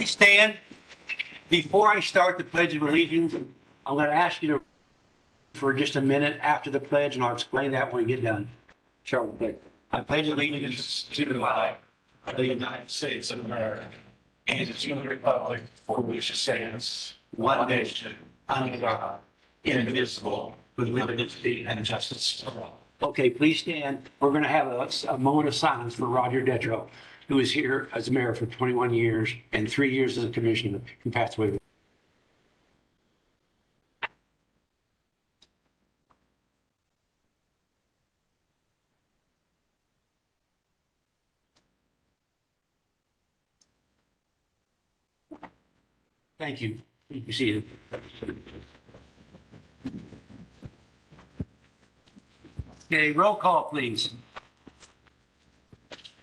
Stan, before I start the Pledge of Allegiance, I'm going to ask you to for just a minute after the pledge, and I'll explain that when we get done. Charlie, I pledge allegiance To the flag of the United States of America and to the republic for which it stands, one nation, under God, indivisible, with liberty and justice for all. Okay, please stand. We're going to have a moment of silence for Roger Detro, who was here as mayor for 21 years and 3 years as a commissioner, who passed away. Thank you. You can see it. Okay, roll call, please.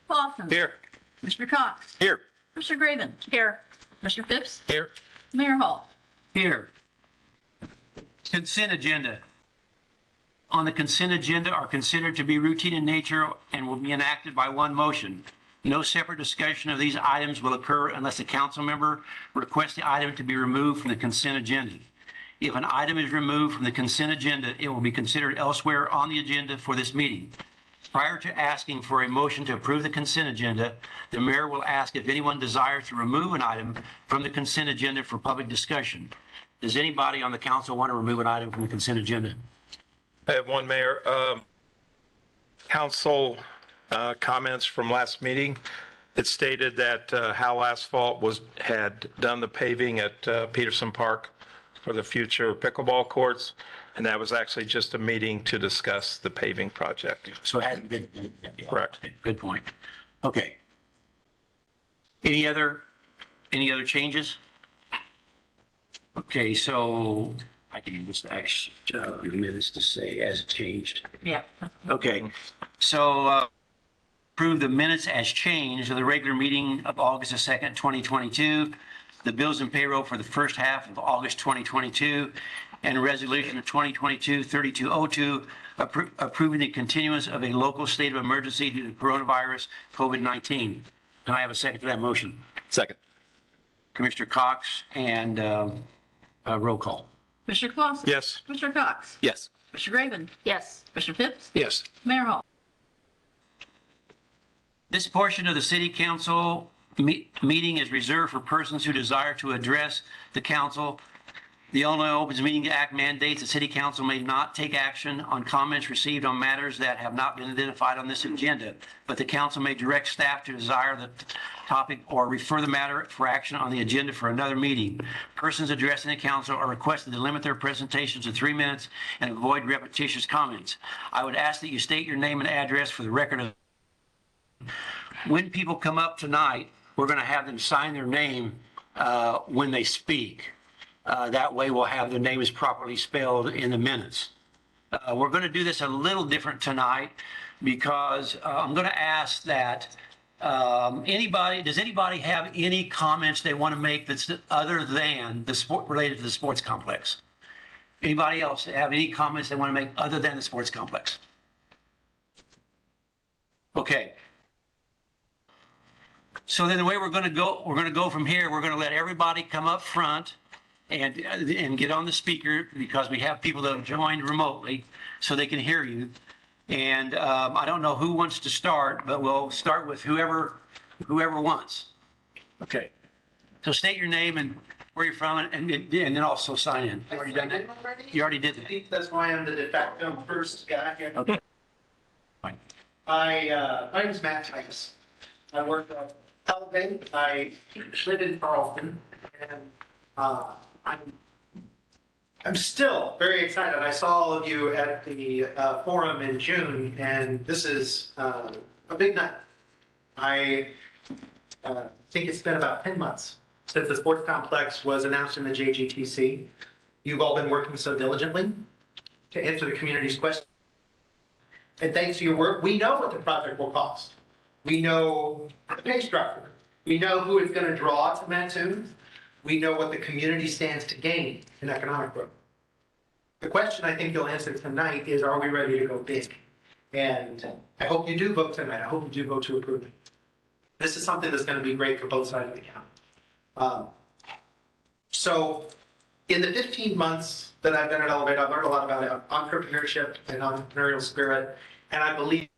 Clausen. Here. Mr. Cox. Here. Mr. Graven. Here. Mr. Phipps. Here. Mayor Hall. Here. Consent agenda. On the consent agenda are considered to be routine in nature and will be enacted by one motion. No separate discussion of these items will occur unless a council member requests the item to be removed from the consent agenda. If an item is removed from the consent agenda, it will be considered elsewhere on the agenda for this meeting. Prior to asking for a motion to approve the consent agenda, the mayor will ask if anyone desires to remove an item from the consent agenda for public discussion. Does anybody on the council want to remove an item from the consent agenda? I have one, Mayor. Council comments from last meeting. It stated that Hal Asphalt had done the paving at Peterson Park for the future pickleball courts, and that was actually just a meeting to discuss the paving project. So it hasn't been. Correct. Good point. Okay. Any other changes? Okay, so I can just actually, minutes to say as changed. Yeah. Okay, so approve the minutes as changed of the regular meeting of August the 2nd, 2022, the bills and payroll for the first half of August 2022, and resolution of 2022-3202, approving the continuance of a local state of emergency due to coronavirus COVID-19. Can I have a second to that motion? Second. Commissioner Cox and roll call. Mr. Clausen. Yes. Mr. Cox. Yes. Mr. Graven. Yes. Mr. Phipps. Yes. Mayor Hall. This portion of the city council meeting is reserved for persons who desire to address the council. The Illinois Opens Meeting Act mandates the city council may not take action on comments received on matters that have not been identified on this agenda, but the council may direct staff to desire the topic or refer the matter for action on the agenda for another meeting. Persons addressing the council are requested to limit their presentations to 3 minutes and avoid repetitious comments. I would ask that you state your name and address for the record. When people come up tonight, we're going to have them sign their name when they speak. That way we'll have their names properly spelled in the minutes. We're going to do this a little different tonight because I'm going to ask that does anybody have any comments they want to make that's other than the sport related to the sports complex? Anybody else have any comments they want to make other than the sports complex? Okay. So then the way we're going to go from here, we're going to let everybody come up front and get on the speaker because we have people that have joined remotely so they can hear you. And I don't know who wants to start, but we'll start with whoever wants. Okay. So state your name and where you're from and then also sign in. You already done that? You already did I that. think that's why I'm the de facto first guy here. Okay. Fine. My name is Matt Titus. I work at Elevate. I live in Charleston, and I'm still very excited. I saw all of you at the forum in June, and this is a big night. I think it's been about 10 months since the sports complex was announced in the JGTC. You've all been working so diligently to answer the community's questions. And thanks to your work, we know what the project will cost. We know the pay structure. We know who is going to draw to Mattoon. We know what the community stands to gain in economic growth. The question I think you'll answer tonight is, are we ready to go big? And I hope you do vote tonight. I hope you do vote to approve it. This is something that's going to be great for both sides of the county. So in the 15 months that I've been at Elevate, I've learned a lot about entrepreneurship and entrepreneurial spirit. And I believe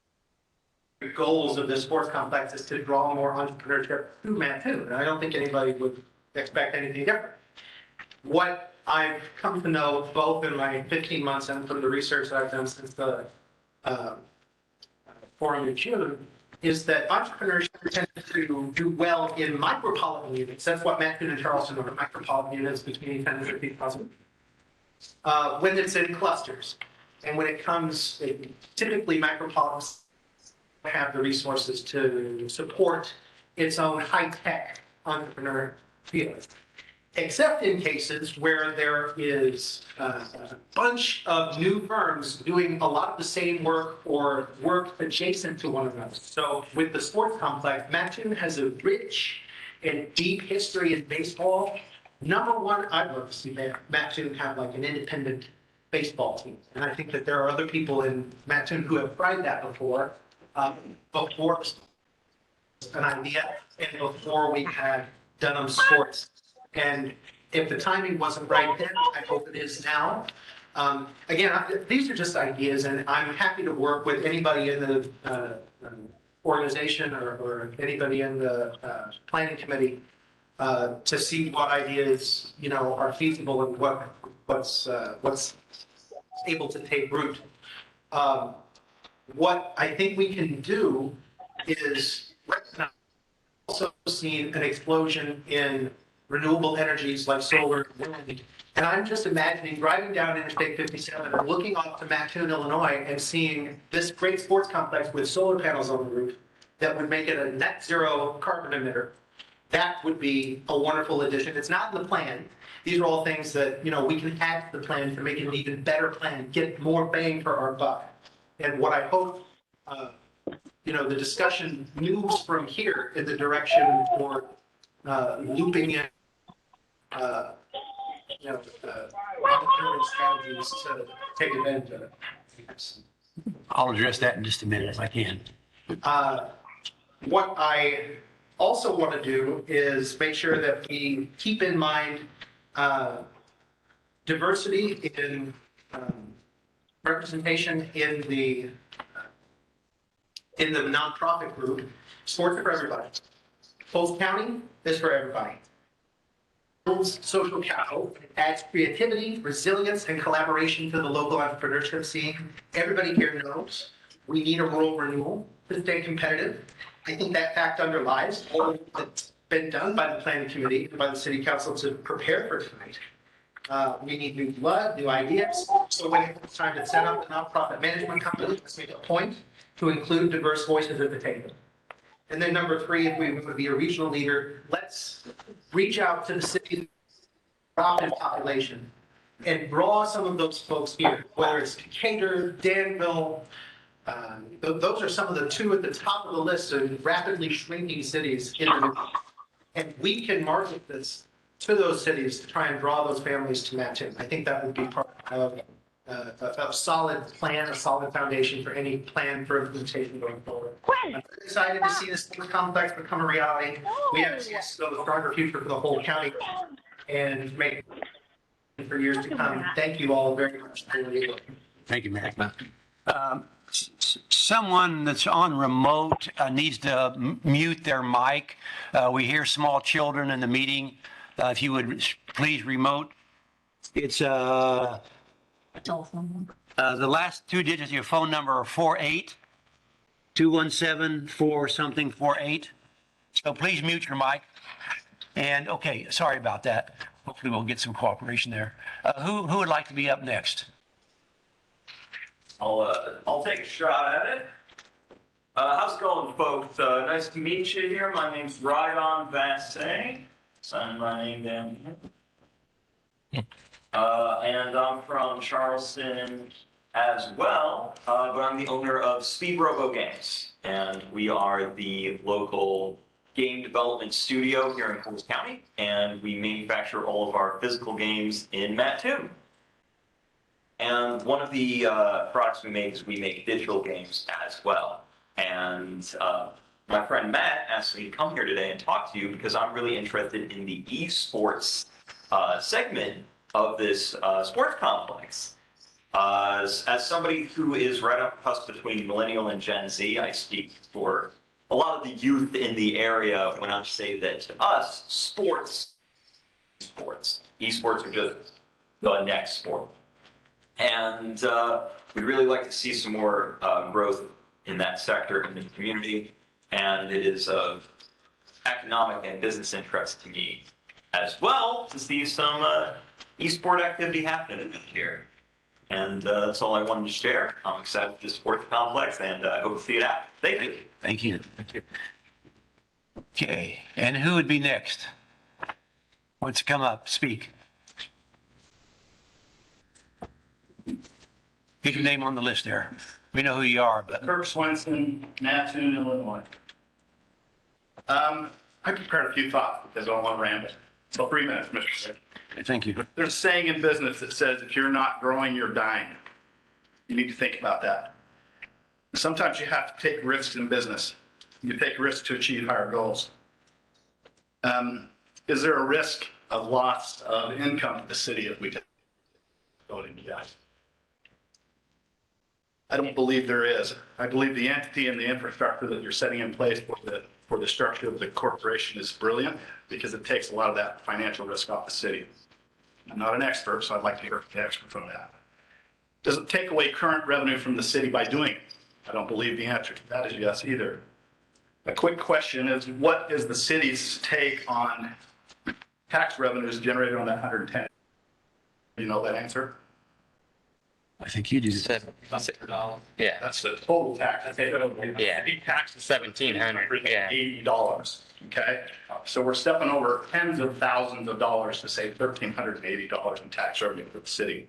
the goals of this sports complex is to draw more entrepreneurship to Mattoon. And I don't think anybody would expect anything different. What I've come to know, both in my 15 months and from the research that I've done since the forum in June, is that entrepreneurship tends to do well in micropolitan units. That's what Mattoon and Charleston are, micropolitan units between 10 and 50,000. When it's in clusters. And when it comes, typically micropolitans have the resources to support its own high-tech entrepreneur field. Except in cases where there is a bunch of new firms doing a lot of the same work or work adjacent to one another. So with the sports complex, Mattoon has a rich and deep history in baseball. Number one, I'd love to see Mattoon have like an independent baseball team. And I think that there are other people in Mattoon who have tried that before an idea and before we had Dunham Sports. And if the timing wasn't right then, I hope it is now. Again, these are just ideas, and I'm happy to work with anybody in the organization or anybody in the planning committee to see what ideas, are feasible and what's able to take root. What I think we can do is recognize also seen an explosion in renewable energies like solar and wind. And I'm just imagining driving down Interstate 57 and looking off to Mattoon, Illinois, and seeing this great sports complex with solar panels on the roof that would make it a net zero carbon emitter. That would be a wonderful addition. It's not in the plan. These are all things that, we can add to the plan to make it an even better plan, get more bang for our buck. And what I hope, the discussion moves from here in the direction for looping in, monetary strategies to take advantage of it. I'll address that in just a minute if I can. What I also want to do is make sure that we keep in mind diversity in representation in the nonprofit group. Sports are for everybody. Polk County is for everybody. Builds social capital, adds creativity, resilience, and collaboration to the local entrepreneurship scene. Everybody here knows we need a rural renewal to stay competitive. I think that fact underlies all that's been done by the planning committee and by the city council to prepare for tonight. We need new blood, new ideas. So when it's time to set up a nonprofit management company, let's make a point to include diverse voices at the table. And then number three, if we would be a regional leader, let's reach out to the city's population and draw some of those folks here, whether it's Decatur, Danville. Those are some of the two at the top of the list of rapidly shrinking cities in the region. And we can market this to those cities to try and draw those families to Mattoon. I think that would be part of a solid plan, a solid foundation for any plan for implementation going forward. I'm excited to see this complex become a reality. We have a stronger future for the whole county and make it for years to come. Thank you all very much. Thank you, Matt. Someone that's on remote needs to mute their mic. We hear small children in the meeting. If you would please remote. It's Telephone. the last two digits of your phone number are 48-217-4-something-48. So please mute your mic. And okay, sorry about that. Hopefully we'll get some cooperation there. Who would like to be up next? I'll take a shot at it. How's it going, folks? Nice to meet you here. My name's Rydon Vassay. Sign my name down here. And I'm from Charleston as well, but I'm the owner of Speed Robo Games, and we are the local game development studio here in Coles County, and we manufacture all of our physical games in Mattoon. And one of the products we make is we make digital games as well. And my friend Matt asked me to come here today and talk to you because I'm really interested in the esports segment of this sports complex. As somebody who is right up the cusp between millennial and Gen Z, I speak for a lot of the youth in the area when I say that to us, sports, esports are just the next sport. And we'd really like to see some more growth in that sector in the community. And it is of economic and business interest to me as well to see some esport activity happening here. And that's all I wanted to share. I'm excited for the sports complex and I hope to see it out. Thank you. Thank you. Okay, and who would be next? Wants to come up, speak? Get your name on the list there. We know who you are, but Kirk Swenson, Mattoon, Illinois. I prepared a few thoughts because I don't want to ramble. So 3 minutes, Mr. Chair. thank you. There's a saying in business that says, if you're not growing, you're dying. You need to think about that. Sometimes you have to take risks in business. You take risks to achieve higher goals. Is there a risk of loss of income to the city if we take voting? Yes. I don't believe there is. I believe the entity and the infrastructure that you're setting in place for the structure of the corporation is brilliant because it takes a lot of that financial risk off the city. I'm not an expert, so I'd like to hear the expert from that. Does it take away current revenue from the city by doing it? I don't believe the answer to that is yes either. A quick question is, what is the city's take on tax revenues generated on that 110? You know that answer? I think you do. Yeah, That's the total tax. Yeah. City tax is $1,700, yeah. $80. Okay, so we're stepping over tens of thousands of dollars to save $1,380 in tax revenue for the city.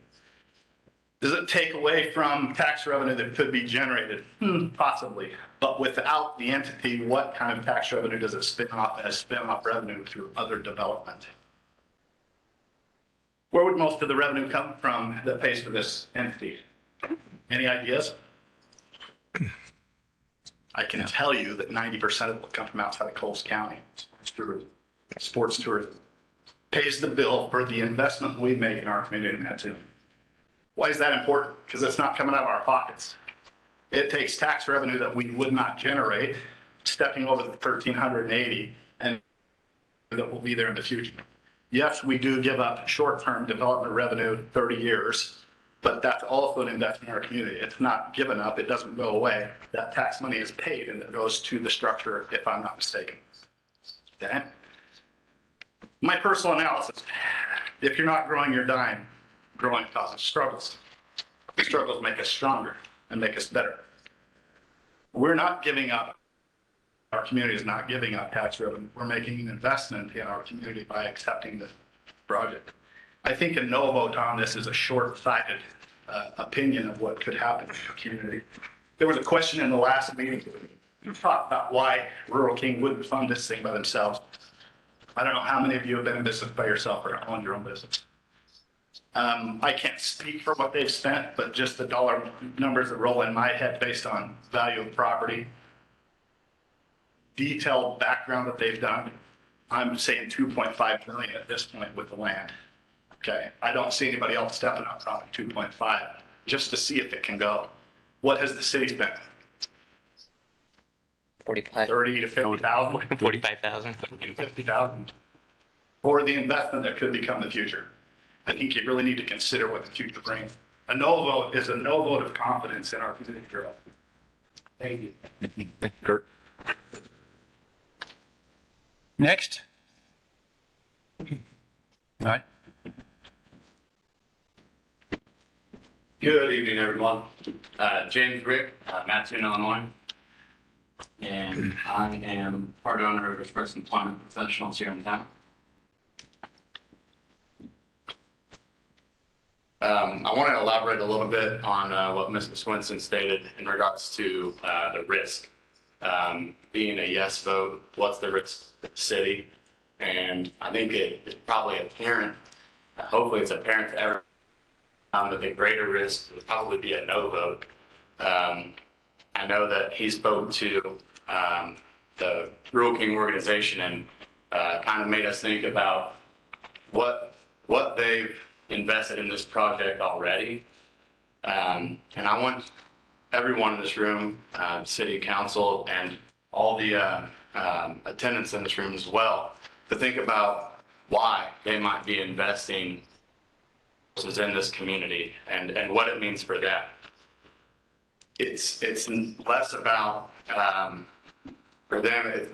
Does it take away from tax revenue that could be generated? Possibly, but without the entity, what kind of tax revenue does it spin off as spin-off revenue through other development? Where would most of the revenue come from that pays for this entity? Any ideas? I can tell you that 90% of it will come from outside of Coles County. Sports tourism pays the bill for the investment we make in our community in Mattoon. Why is that important? Because it's not coming out of our pockets. It takes tax revenue that we would not generate, stepping over the 1,380, and that will be there in the future. Yes, we do give up short-term development revenue, 30 years, but that's also an investment in our community. It's not given up. It doesn't go away. That tax money is paid and it goes to the structure, if I'm not mistaken. Okay? My personal analysis, if you're not growing, you're dying. Growing causes struggles. The struggles make us stronger and make us better. We're not giving up. Our community is not giving up tax revenue. We're making an investment in our community by accepting the project. I think a no vote on this is a short-sighted opinion of what could happen in the community. There was a question in the last meeting. We talked about why Rural King wouldn't fund this thing by themselves. I don't know how many of you have been in business by yourself or owned your own business. I can't speak for what they've spent, but just the dollar numbers that roll in my head based on value of property, detailed background that they've done, I'm saying 2.5 million at this point with the land. Okay, I don't see anybody else stepping up on 2.5 just to see if it can go. What has the city spent? 30 to 50,000. 45,000. 50,000 for the investment that could become the future. I think you really need to consider what the future brings. A no vote is a no vote of confidence in our community growth. Thank you. Kurt? Next. All right. Good evening, everyone. James Rick, Mattoon, Illinois. And I am part owner of Express Employment Professionals here in town. I want to elaborate a little bit on what Mr. Swenson stated in regards to the risk. Being a yes vote, what's the risk to the city? And I think it's probably apparent, hopefully it's apparent to everyone, that the greater risk would probably be a no vote. I know that he spoke to the Rural King organization and kind of made us think about what they've invested in this project already. And I want everyone in this room, city council, and all the attendants in this room as well, to think about why they might be investing in this community and what it means for them. It's less about, for them,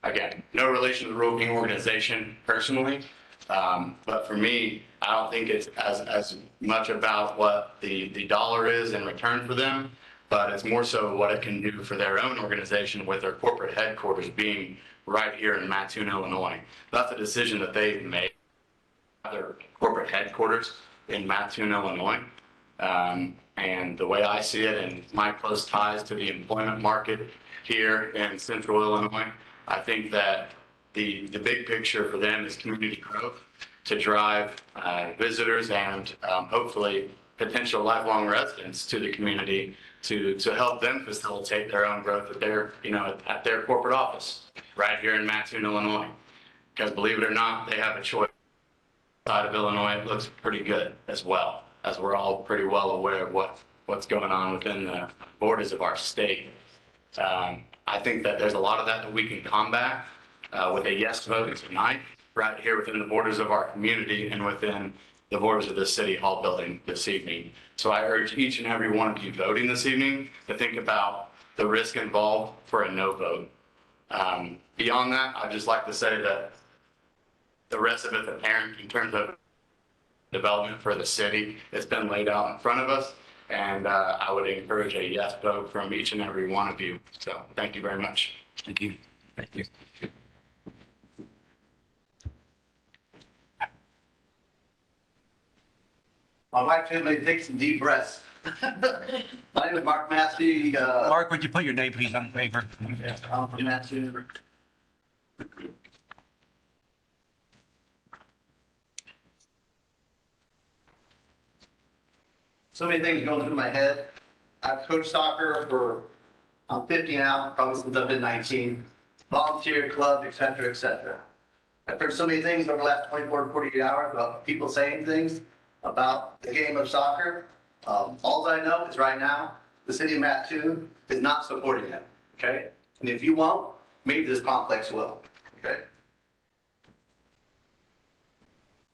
again, no relation to the Rural King organization personally, but for me, I don't think it's as much about what the dollar is in return for them, but it's more so what it can do for their own organization with their corporate headquarters being right here in Mattoon, Illinois. That's a decision that they've made, their corporate headquarters in Mattoon, Illinois. And the way I see it and my close ties to the employment market here in central Illinois, I think that the big picture for them is community growth to drive visitors and hopefully potential lifelong residents to the community to help them facilitate their own growth at their, at their corporate office right here in Mattoon, Illinois. Because believe it or not, they have a choice. Side of Illinois, it looks pretty good as well, as we're all pretty well aware of what's going on within the borders of our state. I think that there's a lot of that we can combat with a yes vote tonight, right here within the borders of our community and within the borders of the City Hall building this evening. So I urge each and every one of you voting this evening to think about the risk involved for a no vote. Beyond that, I'd just like to say that the rest of it's apparent in terms of development for the city. It's been laid out in front of us, and I would encourage a yes vote from each and every one of you. So thank you very much. Thank you. Thank you. My wife told me to take some deep breaths. My name is Mark Massey. Mark, would you put your name, please, on the paper? I'm from Massey. So many things going through my head. I've coached soccer for, I'm 50 now, probably since I've been 19. Volunteer club, et cetera, et cetera. I've heard so many things over the last 24 to 48 hours about people saying things about the game of soccer. All I know is right now, the city of Mattoon is not supporting it, okay? And if you won't, maybe this complex will, okay?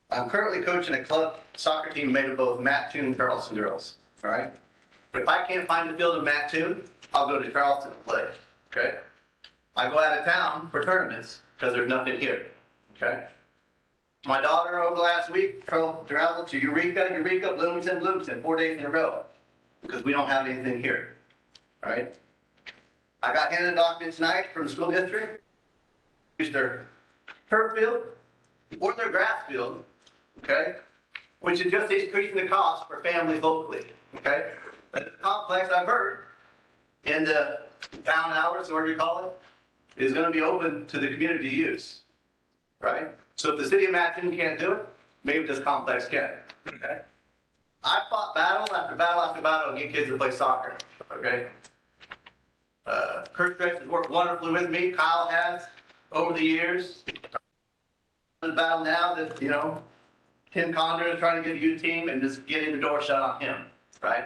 I'm currently coaching a club soccer team made of both Mattoon and Charleston girls, all right? But if I can't find a field in Mattoon, I'll go to Charleston to play, okay? I go out of town for tournaments because there's nothing here, okay? My daughter over the last week traveled to Eureka, Bloomington, 4 days in a row because we don't have anything here, all right? I got handed documents tonight from the school district, use their turf field or their grass field, okay? Which is just increasing the cost for families locally, okay? But the complex, I've heard, in the town hours, or whatever you call it, is gonna be open to the community use, right? So if the city of Mattoon can't do it, maybe this complex can, okay? I fought battle after battle after battle to get kids to play soccer, okay? Kurt Stretch has worked wonderfully with me, Kyle has, over the years. The battle now that, Tim Condor is trying to get a youth team and just getting the door shut on him, right?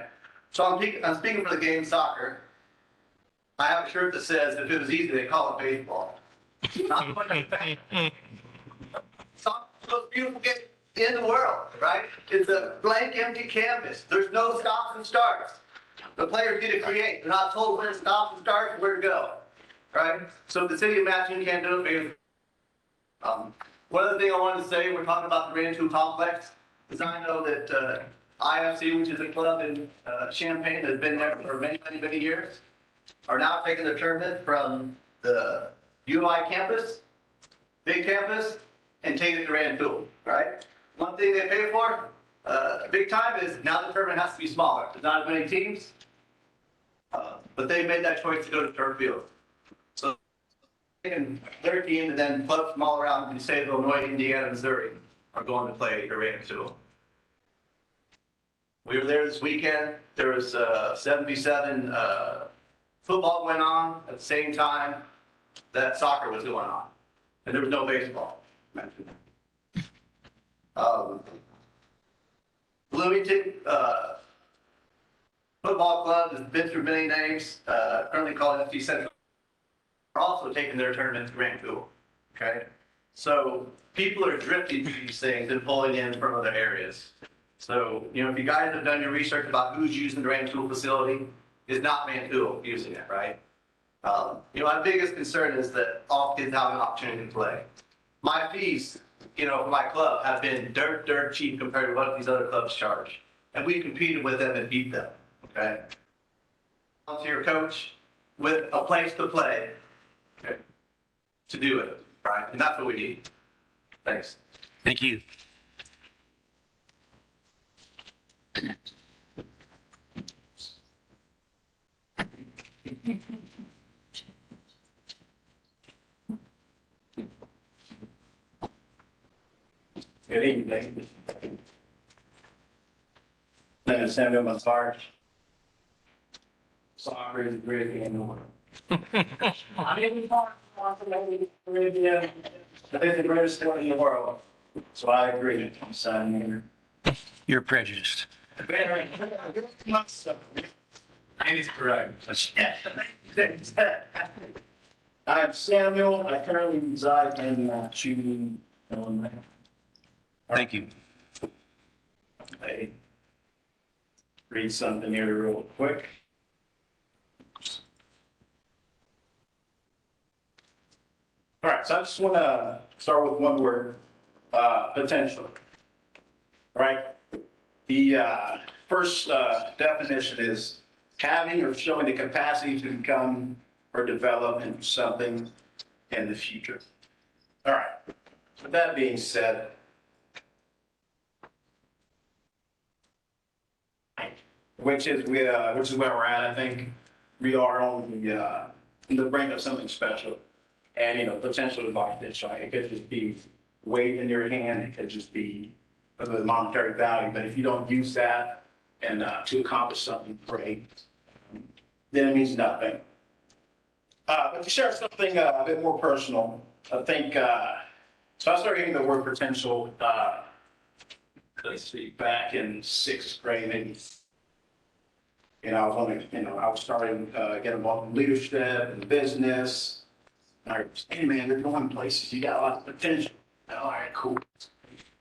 So I'm speaking for the game soccer. I have a shirt that says, if it was easy, they'd call it baseball. Not the one soccer's the most beautiful game in the world, right? It's a blank, empty canvas. There's no stops and starts. The players get to create. They're not told where to stop and start and where to go, right? So if the city of Mattoon can't do it, maybe. One other thing I wanted to say, we're talking about the Rantoul Complex, is I know that IFC, which is a club in Champaign that's been there for many, many, many years, are now taking the tournament from the UI campus, big campus, and taking it to Rantoul, right? One thing they pay for, big time, is now the tournament has to be smaller. There's not as many teams, but they made that choice to go to turf field. So taking their team and then clubs from all around the state of Illinois, Indiana, Missouri are going to play at Rantoul. We were there this weekend. There was 77 football went on at the same time that soccer was going on. And there was no baseball mentioned. Bloomington, Football Club has been through many names, currently called FC Central, are also taking their tournament to Grand Pool, okay? So people are drifting to these things and pulling in from other areas. So, you know, if you guys have done your research about who's using the Grand Pool facility, it's not Mantua using it, right? You know, my biggest concern is that all kids have an opportunity to play. My fees, you know, for my club have been dirt cheap compared to what these other clubs charge. And we competed with them and beat them, okay? Volunteer coach with a place to play, okay, to do it, right? And that's what we need. Thanks. Thank you. Good evening. My name is Samuel Massard. Soccer is a great game in the world. I didn't talk about the Caribbean. It is the greatest sport in the world. So I agree. I'm signing here. You're prejudiced. And he's correct. I'm Samuel. I currently reside in Shooting, Illinois. Thank you. I read something here real quick. All right, so I just want to start with one word, potential. Right? The first definition is having or showing the capacity to become or develop into something in the future. All right, with that being said, which is where we're at. I think we are on the brink of something special, and you know, potential is like this. Right? It could just be weight in your hand. It could just be the monetary value. But if you don't use that and to accomplish something great, then it means nothing. But to share something a bit more personal, I think. So I started hearing the word potential. Let's see, back in 6th grade, maybe. You know, I was starting to get involved in leadership and business. And I was, hey man, you're going places. You got a lot of potential. All right, cool.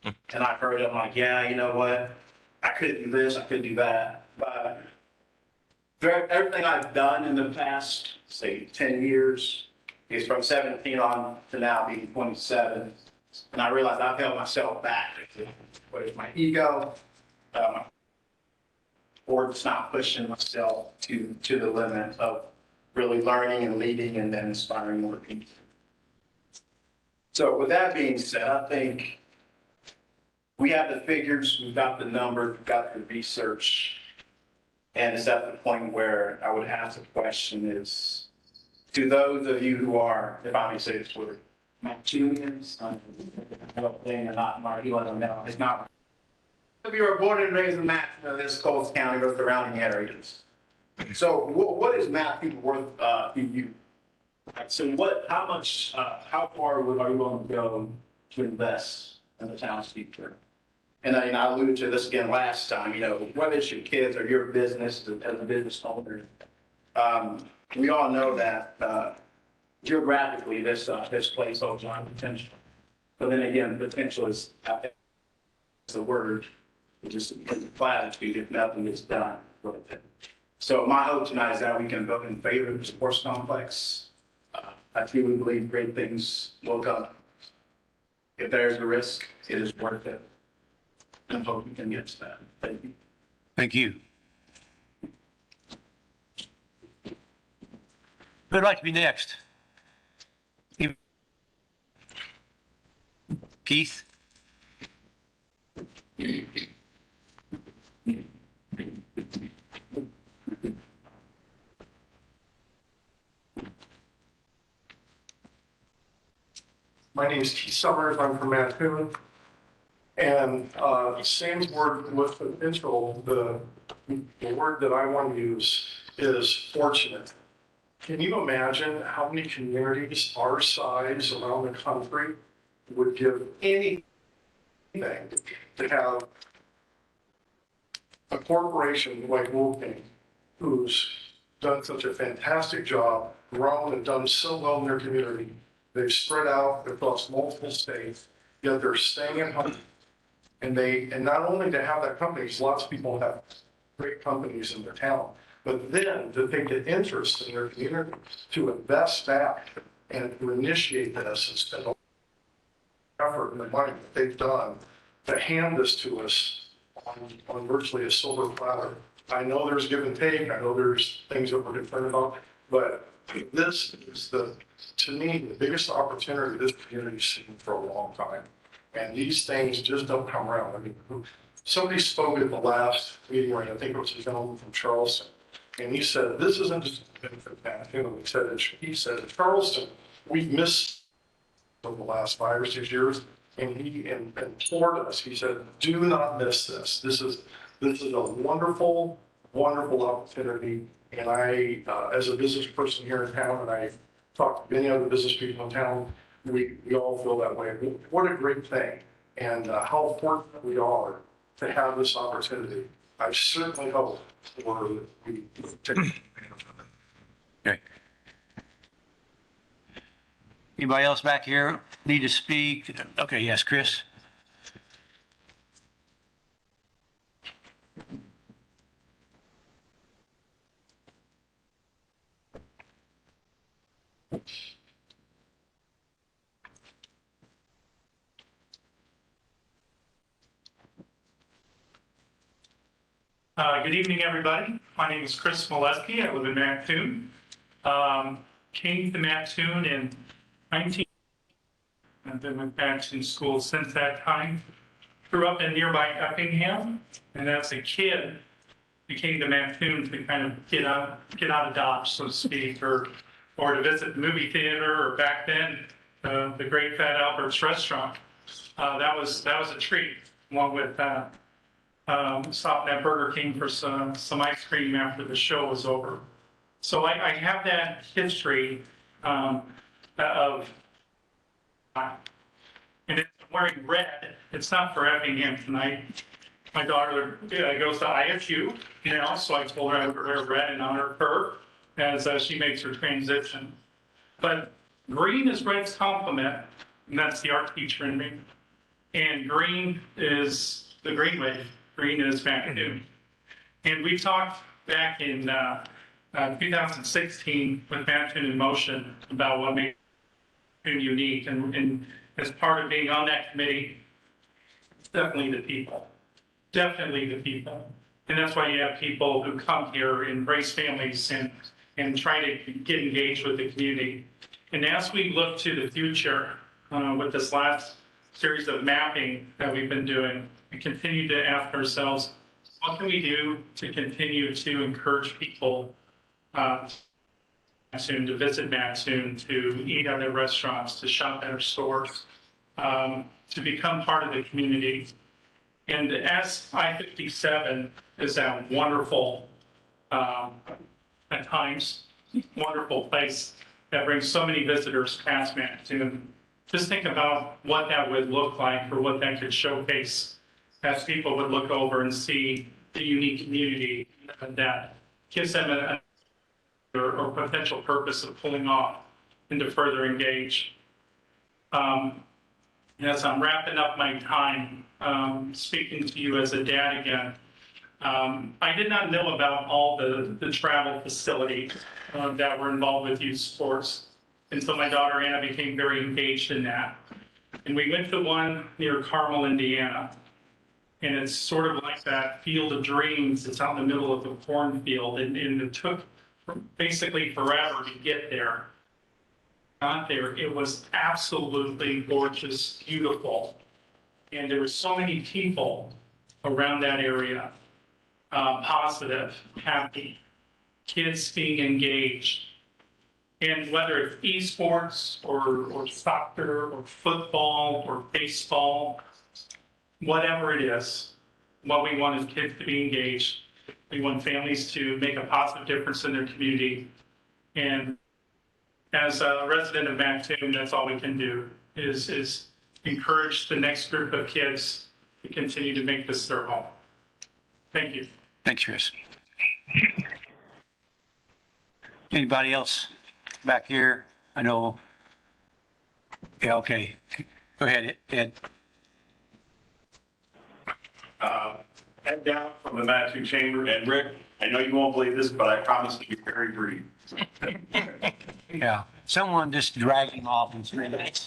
And I heard it, I'm like, yeah, you know what? I could do this, I could do that. But everything I've done in the past, say 10 years, is from 17 on to now being 27. And I realized I've held myself back. Whether it's my ego, or just not pushing myself to the limit of really learning and leading and then inspiring more people. So with that being said, I think we have the figures, we've got the numbers, we've got the research, and it's at the point where I would ask the question is, to those of you who are, if I may say this word, Manchunians, I don't think they're not Mark, it's not. If you were born and raised in Matthew, this Coles County or surrounding areas. So what is Matthew worth to you? So how far are you willing to go to invest in the town's future? And I alluded to this again last time, you know, whether it's your kids or your business as a business owner, we all know that geographically this place holds a lot of potential. But then again, potential is the word. Just a platitude if nothing is done with it. So my hope tonight is that we can vote in favor of the sports complex. I truly believe great things will come. If there's a risk, it is worth it. And I hope we can get to that. Thank you. Thank you. Who'd like to be next? Keith? My name is Keith Summers. I'm from Mattoon. And the same word with potential, the word that I want to use is fortunate. Can you imagine how many communities our size around the country would give anything to have a corporation like Wolfgang, who's done such a fantastic job, grown and done so well in their community. They've spread out across multiple states, yet they're staying at home. And not only to have that company, 'cause lots of people have great companies in their town, but then to take an interest in their community, to invest back and to initiate this and spend all the effort and the money that they've done to hand this to us on virtually a silver platter. I know there's give and take, I know there's things that we're concerned about, but this is to me, the biggest opportunity this community's seen for a long time. And these things just don't come around. I mean, somebody spoke at the last meeting, right? I think it was a gentleman from Charleston. And he said, this isn't just a benefit of Manitoulin. He said, at Charleston, we've missed over the last 5 or 6 years. And he implored us, he said, do not miss this. This is a wonderful, wonderful opportunity. And I, as a business person here in town, and I talked to many other business people in town, we all feel that way. What a great thing. And how fortunate we are to have this opportunity. I certainly hope we take advantage of it. Okay. Anybody else back here need to speak? Okay, yes, Chris. Good evening, everybody. My name is Chris Molesky. I live in Mattoon. Came to Mattoon in 19. I've been with Mattoon School since that time. Grew up in nearby Effingham, and as a kid, we came to Mattoon to kind of get out of Dodge, so to speak, or to visit the movie theater, or back then, the Great Fat Albert's restaurant. That was a treat, along with stopping at Burger King for some ice cream after the show was over. So I have that history of, and it's wearing red. It's not for Effingham tonight. My daughter goes to IFU now, so I told her I would wear red in honor of her as she makes her transition. But green is red's complement, and that's the art teacher in me. And green is the green wave. Green is Mattoon. And we talked back in 2016 with Mattoon in Motion about what made Mattoon unique. And as part of being on that committee, definitely the people. Definitely the people. And that's why you have people who come here, embrace families, and try to get engaged with the community. And as we look to the future with this last series of mapping that we've been doing, we continue to ask ourselves, what can we do to continue to encourage people Mattoon, to visit Mattoon, to eat at their restaurants, to shop at our stores, to become part of the community. And as I-57 is that wonderful, at times, wonderful place that brings so many visitors past Mattoon, just think about what that would look like, or what that could showcase as people would look over and see the unique community that gives them or potential purpose of pulling off and to further engage. As I'm wrapping up my time speaking to you as a dad again, I did not know about all the travel facilities that were involved with youth sports until my daughter Anna became very engaged in that. And we went to one near Carmel, Indiana. And it's sort of like that Field of Dreams. It's out in the middle of the cornfield, and it took basically forever to get there. Got there, it was absolutely gorgeous, beautiful. And there were so many people around that area, positive, happy, kids being engaged. And whether it's esports or soccer or football or baseball, whatever it is, what we want is kids to be engaged. We want families to make a positive difference in their community. And as a resident of Mattoon, that's all we can do is encourage the next group of kids to continue to make this their home. Thank you. Thanks, Chris. Anybody else back here? I know. Yeah, okay. Go ahead, Ed. Head down from the Mattoon Chamber. And Rick, I know you won't believe this, but I promise to be very brief. Yeah, someone just dragged him off in 3 minutes.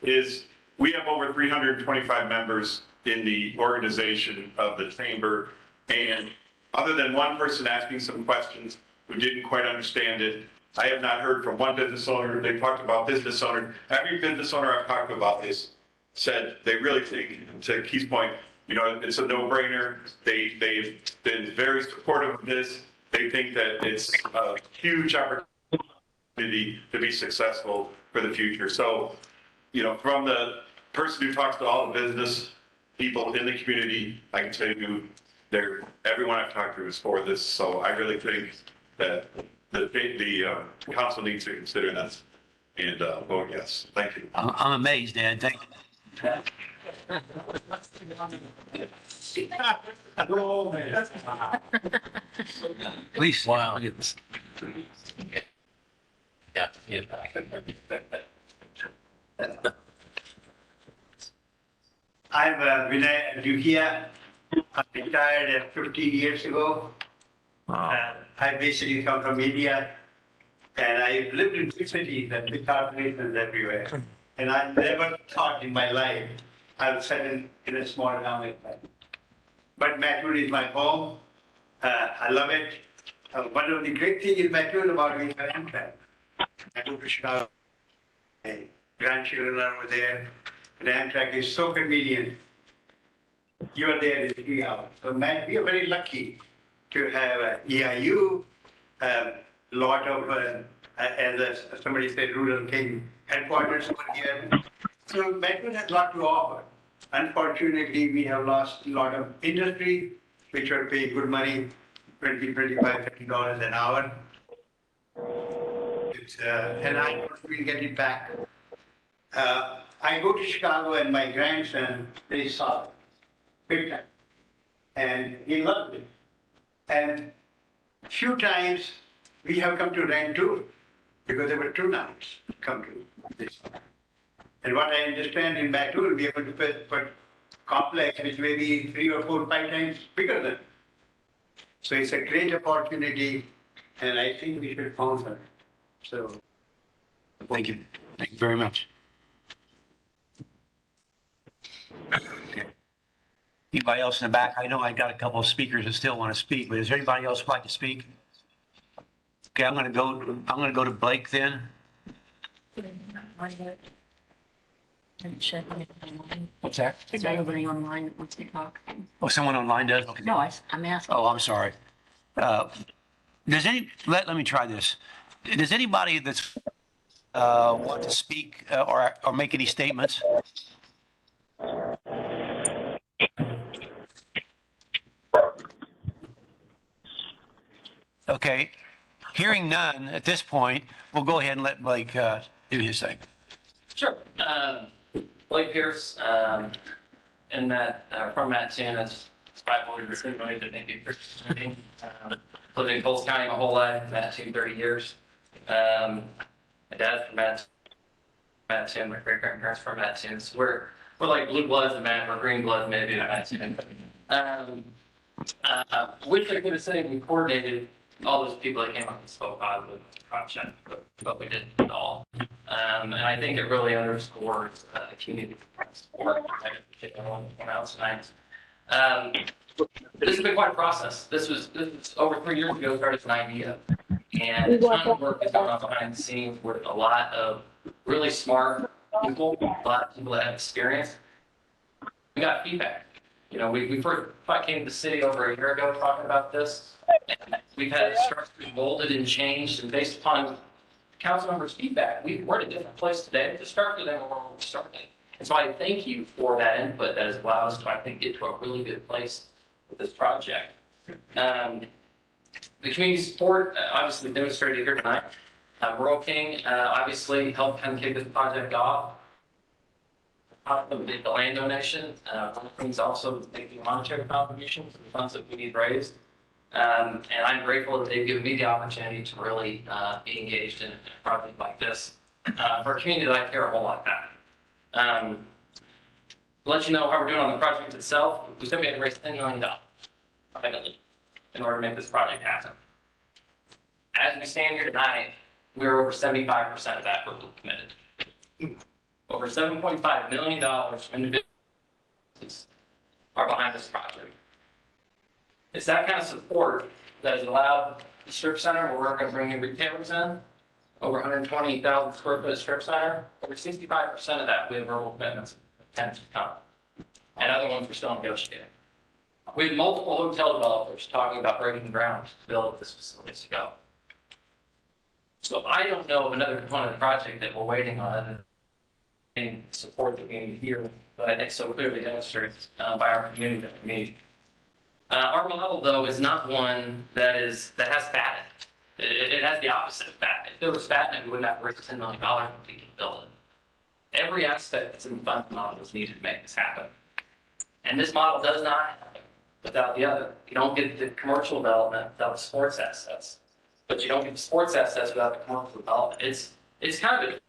Is we have over 325 members in the organization of the chamber. And other than one person asking some questions who didn't quite understand it, I have not heard from one business owner. They talked about business owner. Every business owner I've talked to about this said they really think, to Keith's point, it's a no-brainer. They've been very supportive of this. They think that it's a huge opportunity to be successful for the future. So, from the person who talks to all the business people in the community, I can tell you, everyone I've talked to is for this. So I really think that the council needs to consider this and vote yes. Thank you. I'm amazed, Ed. Thank you. Please. Wow. Yeah. I'm Vinay Dukia. I retired 15 years ago. I basically come from India, and I lived in big cities and big corporations everywhere. And I never thought in my life I would settle in a small town like that. But Mattoon is my home. I love it. One of the great things in Mattoon about being an Amtrak. I go to Chicago. My grandchildren are over there. And Amtrak is so convenient. You are there in 3 hours. So we are very lucky to have EIU, a lot of, as somebody said, rural king headquarters over here. So Mattoon has a lot to offer. Unfortunately, we have lost a lot of industry, which are paying good money, $20, $25, $30 an hour. And I hope we'll get it back. I go to Chicago and my grandson, they saw it, big time. And he loved it. And few times we have come to Rantoul because there were 2 nights come to this. And what I understand in Mattoon, we are going to put complex which may be 3 or 4 or 5 times bigger than. So it's a great opportunity, and I think we should sponsor it. So. Thank you. Thank you very much. Okay. Anybody else in the back? I know I got a couple of speakers that still want to speak, but is there anybody else who'd like to speak? Okay, I'm going to go to Blake then. What's that? Is there anybody online that wants to talk? Oh, someone online does? Okay. No, I'm asking. Oh, I'm sorry. Let me try this. Does anybody that's want to speak or make any statements? Okay, hearing none at this point, we'll go ahead and let Blake do his thing. Sure. Blake Pierce, and from Mattoon, it's 540 million to thank you for listening. Lived in Coles County my whole life, Mattoon 30 years. My dad's from Mattoon, my great grandparents from Mattoon. So we're like blue bloods in Mattoon, or green bloods maybe in Mattoon. Wish I could have said we coordinated all those people that came up and spoke on the project, but we didn't at all. And I think it really underscores the community support. Everyone else tonight. This has been quite a process. This was over 3 years ago, started as an idea. And a ton of work is going on behind the scenes with a lot of really smart people, a lot of people that have experience. We got feedback. We first came to the city over a year ago talking about this. And we've had structures molded and changed, and based upon council members' feedback, we're in a different place today to start with than where we started. And so I thank you for that input that has allowed us to, I think, get to a really good place with this project. The The community support, obviously demonstrated here tonight. Rural King, obviously helped kind of kick this project off. The land donation, Rural King's also making monetary contributions to the funds that we need raised. And I'm grateful that they've given me the opportunity to really be engaged in a project like this for a community that I care a whole lot about. To let you know how we're doing on the project itself, we said we had to raise $10 million in order to make this project happen. As we stand here tonight, we're over 75% of that we're committed. Over $7.5 million from individuals are behind this project. It's that kind of support that has allowed the strip center, where we're going to bring in retailers in, over 120,000 square foot strip center, over 65% of that we have verbal commitments tenants to come. And other ones we're still negotiating. We have multiple hotel developers talking about breaking ground to build this facility to go. So I don't know of another component of the project that we're waiting on and support that we need here, but I think so clearly demonstrated by our community that we need. Our model, though, is not one that has fat in it. It has the opposite of fat. If there was fat in it, we wouldn't have to raise $10 million to build it. Every aspect that's in the funding model is needed to make this happen. And this model does not happen without the other. You don't get the commercial development without the sports assets, but you don't get the sports assets without the commercial development. It's kind of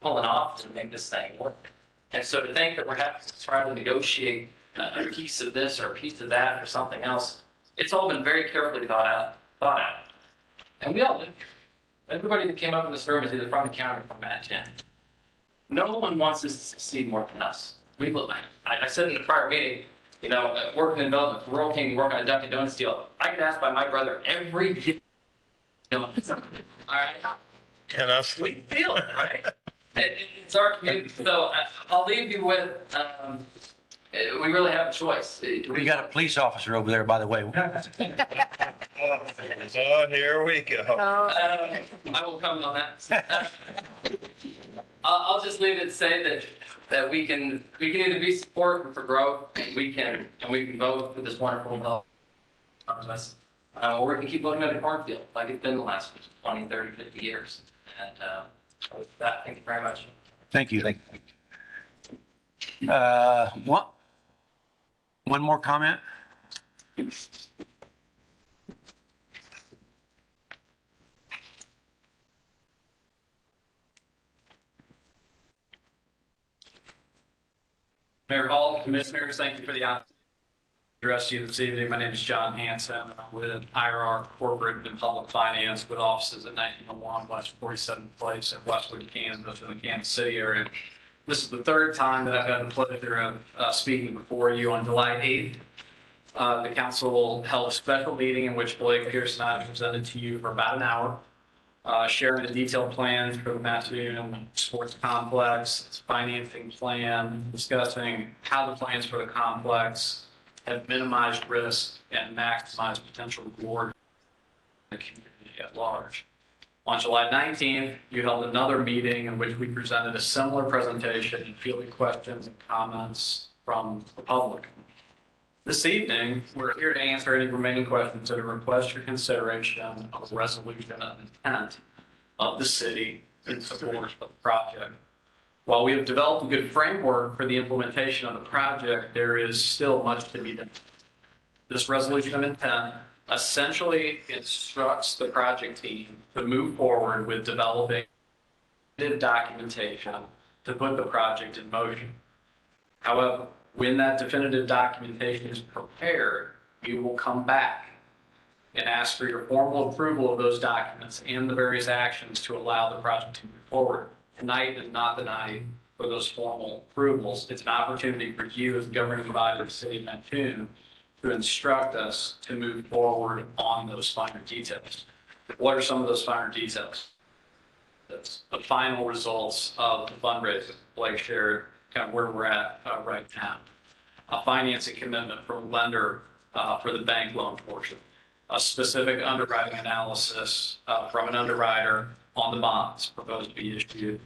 pulling off to make this thing work. And so to think that we're having to try to negotiate a piece of this or a piece of that or something else, it's all been very carefully thought out. And we all live here. Everybody that came up in this room is either from the county or from Manhattan. No one wants this to succeed more than us. I said in the prior meeting, working in development, Rural King, working on a Dunkin' Donuts deal. I get asked by my brother every day. All right. And us. We feel it, right? It's our community. So I'll leave you with, we really have a choice. We got a police officer over there, by the way. Oh, here we go. I will comment on that. I'll just leave it to say that we can either be supportive for growth, and we can vote for this wonderful bill. Or we can keep looking at the cornfield like it's been the last 20, 30, 50 years. And with that, thank you very much. Thank you. One more comment? Mayor Hall, Commissioners, thank you for the opportunity to address you this evening. My name is John Hanson. I'm with IRR Corporate and Public Finance with offices at 1901 West 47th Place in Westwood, Kansas, in the Kansas City area. This is the third time that I've had the pleasure of speaking before you. On July 8th, the council held a special meeting in which Blake Pierce and I presented to you for about an hour, sharing the detailed plans for the Mattoon Sports Complex, its financing plan, discussing how the plans for the complex have minimized risk and maximized potential reward in the community at large. On July 19th, you held another meeting in which we presented a similar presentation and fielded questions and comments from the public. This evening, we're here to answer any remaining questions that request your consideration of a resolution of intent of the city in support of the project. While we have developed a good framework for the implementation of the project, there is still much to be done. This resolution of intent essentially instructs the project team to move forward with developing documentation to put the project in motion. However, when that definitive documentation is prepared, you will come back and ask for your formal approval of those documents and the various actions to allow the project to move forward. Tonight is not the night for those formal approvals. It's an opportunity for you as the governing body of the city of Mattoon to instruct us to move forward on those finer details. What are some of those finer details? That's the final results of the fundraising. Blake shared kind of where we're at right now. A financing commitment from a lender for the bank loan portion. A specific underwriting analysis from an underwriter on the bonds proposed to be issued,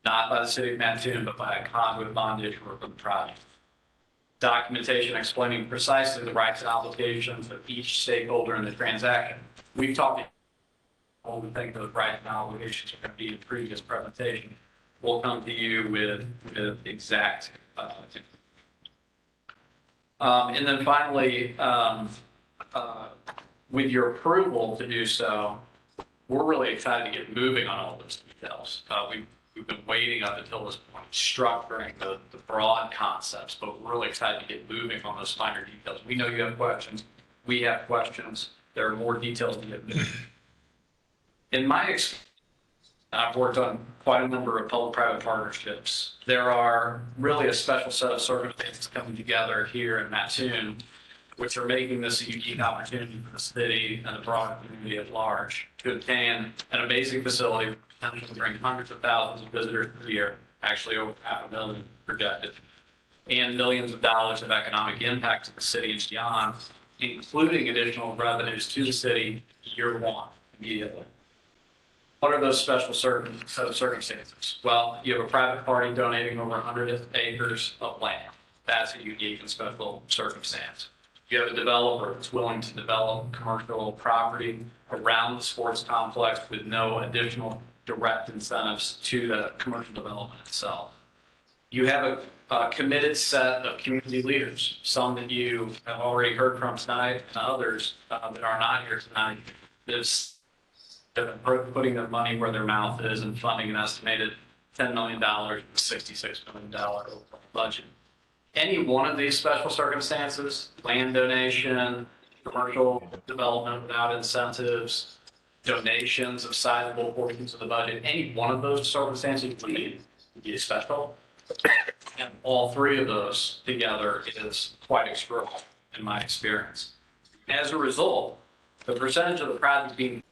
not by the city of Mattoon, but by a conduit bond issuer for the project. documentation explaining precisely the rights and obligations of each stakeholder in the transaction. We've talked, all we think those rights and obligations are going to be in previous presentation. We'll come to you with exact. And then finally, with your approval to do so, we're really excited to get moving on all those details. We've been waiting up until this point, structuring the broad concepts, but we're really excited to get moving on those finer details. We know you have questions. We have questions. There are more details to get moving. In my experience, I've worked on quite a number of public-private partnerships. There are really a special set of circumstances coming together here in Mattoon, which are making this a unique opportunity for the city and the broader community at large to obtain an amazing facility that can bring hundreds of thousands of visitors per year, actually over 500,000 projected, and millions of dollars of economic impact to the city and beyond, including additional revenues to the city year one immediately. What are those special set of circumstances? Well, you have a private party donating over 100 acres of land. That's a unique and special circumstance. You have a developer that's willing to develop commercial property around the sports complex with no additional direct incentives to the commercial development itself. You have a committed set of community leaders, some that you have already heard from tonight, and others that are not here tonight. That are putting their money where their mouth is and funding an estimated $10 million, $66 million budget. Any one of these special circumstances, land donation, commercial development without incentives, donations of sizable portions of the budget, any one of those circumstances would be special. And all three of those together is quite extraordinary in my experience. As a result, the percentage of the project being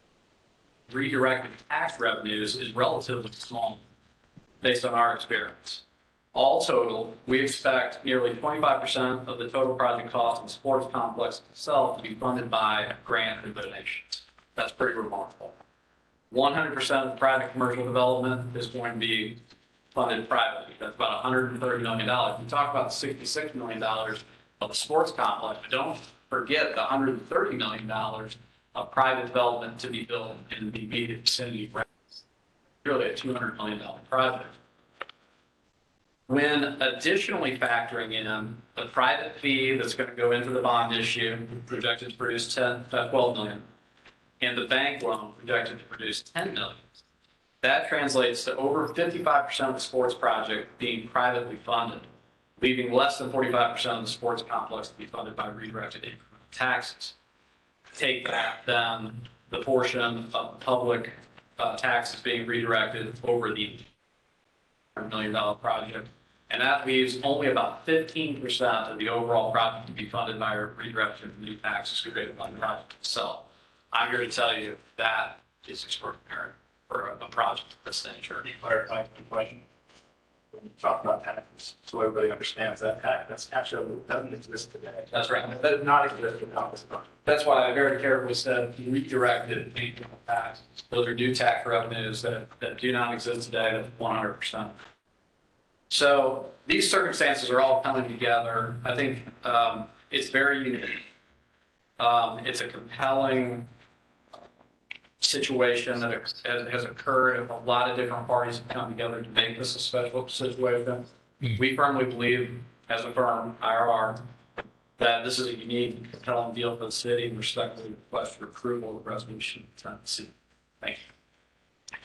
redirected tax revenues is relatively small based on our experience. All total, we expect nearly 25% of the total project cost in the sports complex itself to be funded by grant and donations. That's pretty remarkable. 100% of the private commercial development is going to be funded privately. That's about $130 million. We talk about $66 million of the sports complex, but don't forget the $130 million of private development to be built in the immediate vicinity. Really a $200 million project. When additionally factoring in the private fee that's going to go into the bond issue, projected to produce 12 million, and the bank loan projected to produce 10 million, that translates to over 55% of the sports project being privately funded, leaving less than 45% of the sports complex to be funded by redirected incremental taxes. Take that, then the portion of public taxes being redirected over the $100 million project, and that leaves only about 15% of the overall project to be funded by redirection of new taxes created by the project itself. I'm here to tell you that is extraordinary for a project of this nature. Clarify the question. When you talk about taxes, so everybody understands that tax actually doesn't exist today. That's right. That does not exist in this project. That's why I very carefully said redirected income taxes. Those are new tax revenues that do not exist today, that's 100%. So these circumstances are all coming together. I think it's very unique. It's a compelling situation that has occurred, and a lot of different parties have come together to make this a special situation. We firmly believe, as a firm, IRR, that this is a unique, compelling deal for the city, and respectfully request for approval of the resolution of Tennessee. Thank you.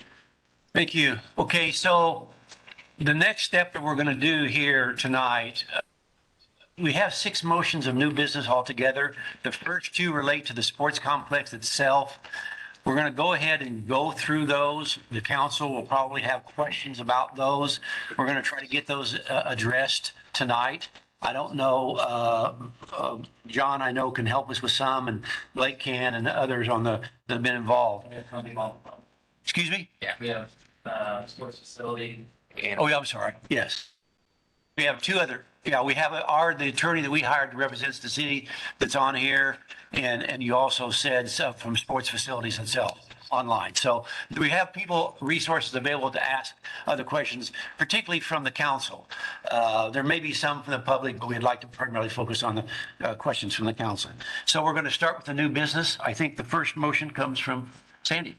Thank you. Okay, so the next step that we're going to do here tonight, we have 6 motions of new business altogether. The first 2 relate to the sports complex itself. We're going to go ahead and go through those. The council will probably have questions about those. We're going to try to get those addressed tonight. I don't know, John, I know, can help us with some, and Blake can, and others on that have been involved. Excuse me? Yeah, we have sports facility. Oh, yeah, I'm sorry. Yes. We have 2 other, we have the attorney that we hired that represents the city that's on here. And you also said from sports facilities itself. online. So we have people, resources available to ask other questions, particularly from the council. There may be some from the public, but we'd like to primarily focus on the questions from the council. So we're going to start with the new business. I think the first motion comes from Sandy.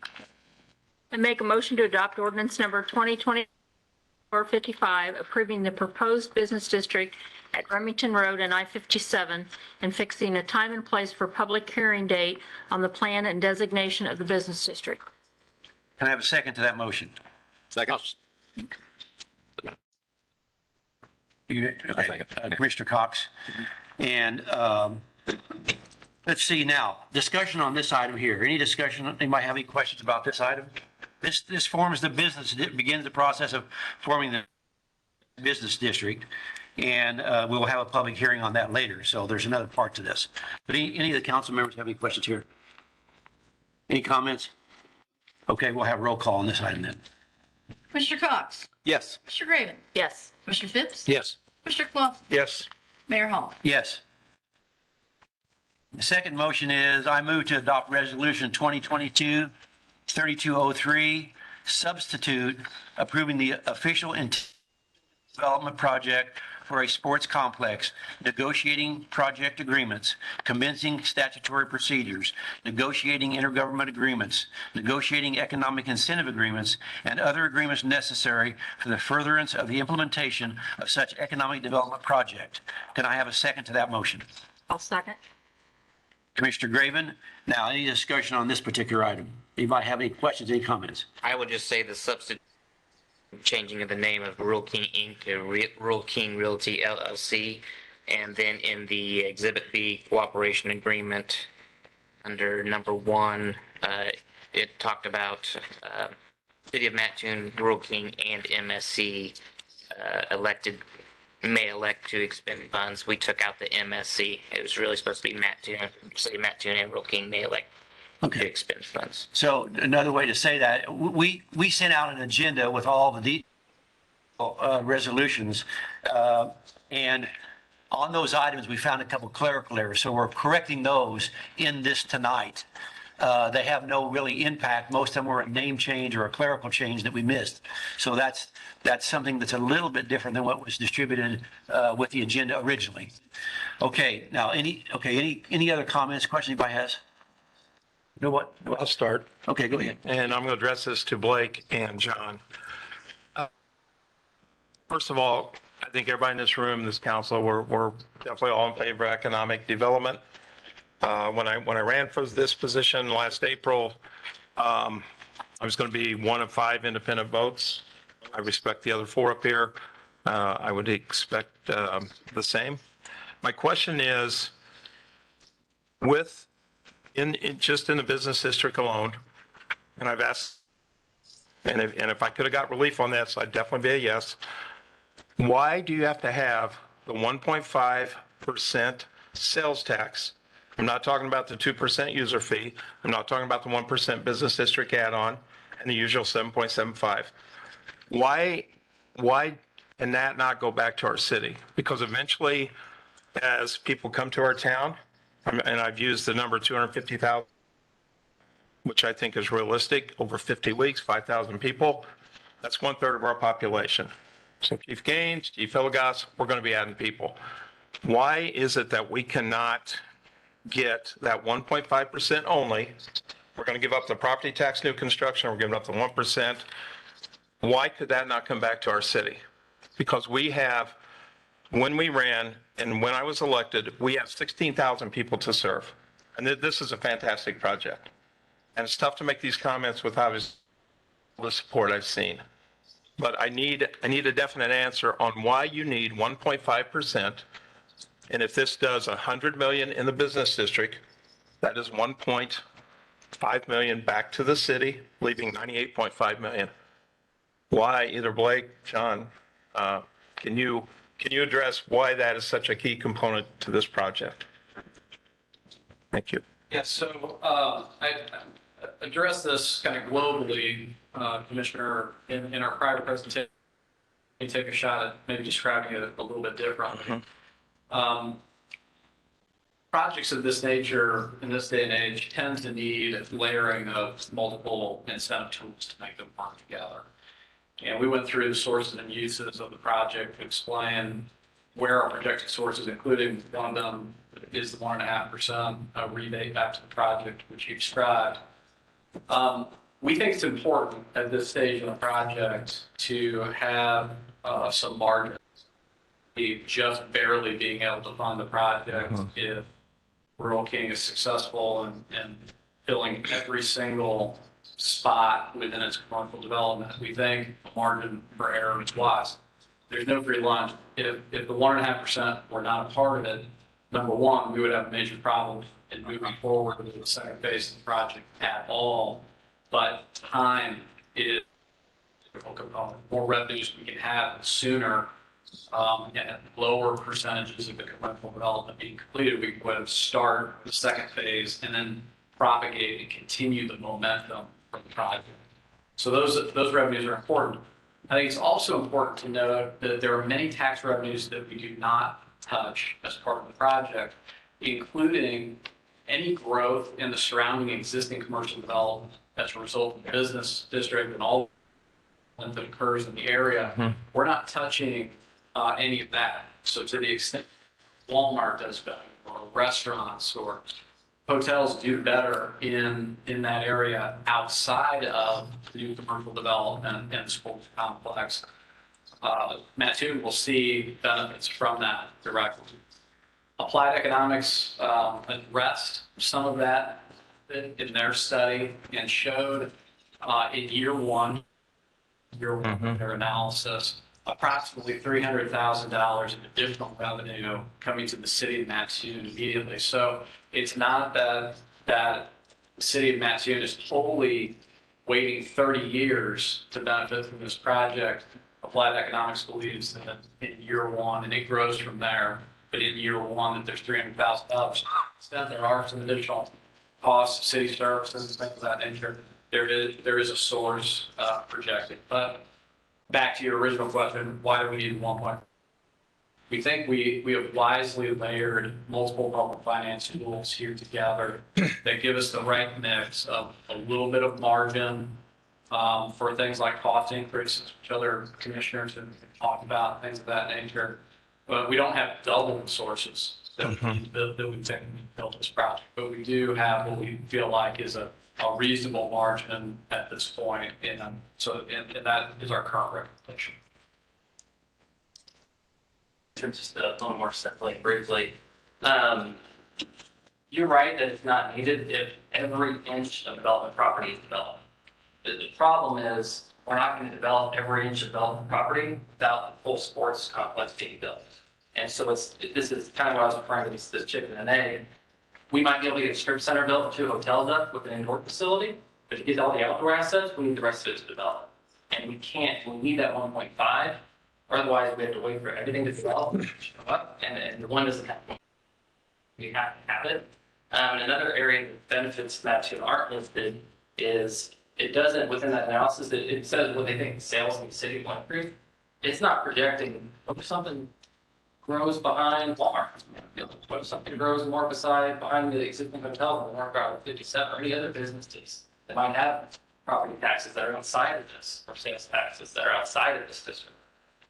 I make a motion to adopt ordinance number 2020-455, approving the proposed business district at Remington Road and I-57 and fixing a time and place for public hearing date on the plan and designation of the business district. Can I have a second to that motion? Second. Okay, Commissioner Cox. And let's see now, discussion on this item here. Any discussion? Anybody have any questions about this item? This forms the business, it begins the process of forming the business district. And we will have a public hearing on that later. So there's another part to this. But any of the council members have any questions here? Any comments? Okay, we'll have roll call on this item then. Commissioner Cox? Yes. Commissioner Graven? Yes. Commissioner Phipps? Yes. Commissioner Clausen? Yes. Mayor Hall? Yes. The second motion is I move to adopt resolution 2022-3203, substitute approving the official development project for a sports complex, negotiating project agreements, commencing statutory procedures, negotiating intergovernment agreements, negotiating economic incentive agreements, and other agreements necessary for the furtherance of the implementation of such economic development project. Can I have a second to that motion? I'll second. Commissioner Graven, now any discussion on this particular item? Anybody have any questions, any comments? I would just say the substitute changing of the name of Rural King Inc. to Rural King Realty LLC. And then in the Exhibit B cooperation agreement, under number 1, it talked about City of Mattoon, Rural King, and MSC may elect to expend funds. We took out the MSC. It was really supposed to be Mattoon, City of Mattoon, and Rural King may elect to expend funds. So another way to say that, we sent out an agenda with all the resolutions, and on those items, we found a couple clerical errors. So we're correcting those in this tonight. They have no really impact. Most of them were a name change or a clerical change that we missed. So that's something that's a little bit different than what was distributed with the agenda originally. Okay, now any other comments, questions anybody has? You know what? I'll start. Okay, go ahead. And I'm going to address this to Blake and John. First of all, I think everybody in this room, this council, we're definitely all in favor of economic development. When I ran for this position last April, I was going to be one of 5 independent votes. I respect the other 4 up here. I would expect the same. My question is, just in the business district alone, and I've asked, and if I could have got relief on this, I'd definitely be a yes. Why do you have to have the 1.5% sales tax? I'm not talking about the 2% user fee. I'm not talking about the 1% business district add-on and the usual 7.75. Why can that not go back to our city? Because eventually, as people come to our town, and I've used the number 250,000, which I think is realistic, over 50 weeks, 5,000 people, that's 1/3 of our population. So Chief Gaines, Chief Hilligoss, we're going to be adding people. Why is it that we cannot get that 1.5% only? We're going to give up the property tax new construction, we're giving up the 1%. Why could that not come back to our city? Because we have, when we ran and when I was elected, we have 16,000 people to serve. And this is a fantastic project. And it's tough to make these comments without the support I've seen. But I need a definite answer on why you need 1.5%. And if this does 100 million in the business district, that is 1.5 million back to the city, leaving 98.5 million. Why, either Blake, John, can you address why that is such a key component to this project? Thank you. Yes, so I address this kind of globally, Commissioner, in our prior presentation. Let me take a shot at maybe describing it a little bit differently. projects of this nature in this day and age tend to need layering of multiple incentive tools to make them work together. And we went through the sources and uses of the project to explain where our projected sources, including one of them is the 1.5% rebate back to the project, which you described. We think it's important at this stage of the project to have some margin. Just barely being able to fund the project if Rural King is successful in filling every single spot within its commercial development. We think the margin for error is wise. There's no free lunch. If the 1.5% were not a part of it, number one, we would have a major problem in moving forward with the second phase of the project at all. But time is a critical component. The more revenues we can have sooner, and lower percentages of the commercial development being completed, we would start the second phase and then propagate and continue the momentum from the project. So those revenues are important. I think it's also important to note that there are many tax revenues that we do not touch as part of the project, including any growth in the surrounding existing commercial development as a result of the business district and all that occurs in the area. We're not touching any of that. So to the extent Walmart does better, or restaurants or hotels do better in that area outside of the new commercial development and sports complex, Mattoon will see benefits from that directly. Applied Economics addressed some of that in their study and showed in year one of their analysis, approximately $300,000 in additional revenue coming to the city of Mattoon immediately. So it's not that the city of Mattoon is totally waiting 30 years to benefit from this project. Applied Economics believes that in year one, and it grows from there, but in year one that there's $300,000 spent. There are some additional costs, city services, things of that nature. There is a source projected. But back to your original question, why do we need 1.5? We think we have wisely layered multiple public finance tools here together that give us the right mix of a little bit of margin for things like cost increases, which other commissioners have talked about, things of that nature. But we don't have double the sources that we think we built this project. But we do have what we feel like is a reasonable margin at this point. And that is our current recommendation. Just a little more simply, briefly. You're right that it's not needed if every inch of development property is developed. The problem is we're not going to develop every inch of development property without the full sports complex being built. And so this is kind of what I was referring to, this chicken and egg. We might be able to get a strip center built, 2 hotels up with an indoor facility, but to get all the outdoor assets, we need the rest of it to develop. And we can't, we need that 1.5, or otherwise we have to wait for everything to develop and show up, and the one doesn't happen. We have to have it. Another area that benefits Mattoon aren't listed is it doesn't, within that analysis, it says what they think sales in the city will increase. It's not projecting if something grows behind Walmart. What if something grows more behind the existing hotel in Warren Route 57 or any other businesses that might have property taxes that are outside of this, or sales taxes that are outside of this district?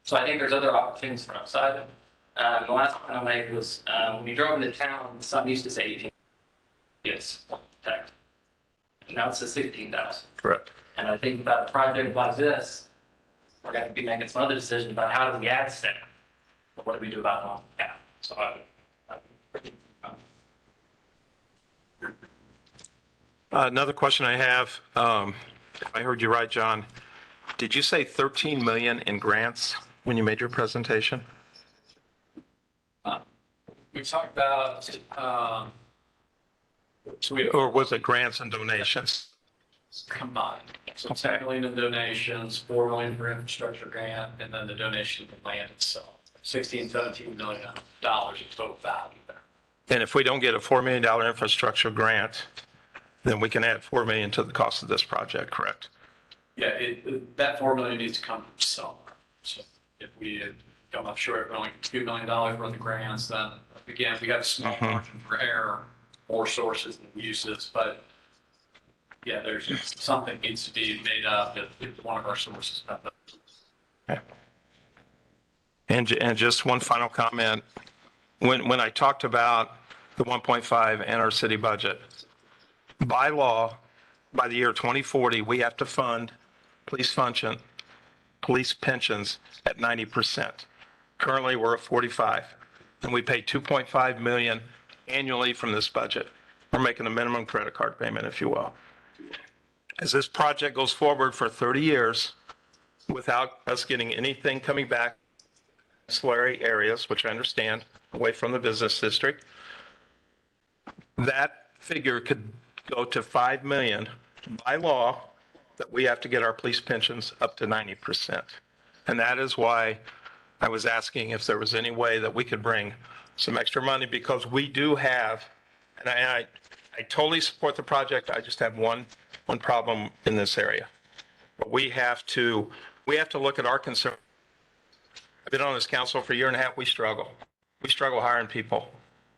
So I think there's other opportunities for outside of it. The last point I'll make was when you drove into town, some used to say 18. Yes, protect. Now it says 16,000. Correct. And I think about a project like this, we're going to be making some other decisions about how do we add staff. But what do we do about long cap? So Another question I have, if I heard you right, John, did you say 13 million in grants when you made your presentation? We talked about, Or was it grants and donations? combined. So 10 million in donations, 4 million for infrastructure grant, and then the donation of the land itself. 16, 17 million dollars in total value there. And if we don't get a $4 million infrastructure grant, then we can add 4 million to the cost of this project, correct? Yeah, that 4 million needs to come from somewhere. So if we come up short of only $2 million worth of grants, then again, we got a small margin for error, more sources and uses, but yeah, there's something needs to be made up if one of our sources. And just one final comment. When I talked about the 1.5 and our city budget, by law, by the year 2040, we have to fund police pensions at 90%. Currently, we're at 45, and we pay 2.5 million annually from this budget. We're making a minimum credit card payment, if you will. As this project goes forward for 30 years, without us getting anything coming back, ancillary areas, which I understand, away from the business district, that figure could go to 5 million by law that we have to get our police pensions up to 90%. And that is why I was asking if there was any way that we could bring some extra money, because we do have, and I totally support the project. I just have one problem in this area. But we have to look at our concern. I've been on this council for a year and a half. We struggle hiring people.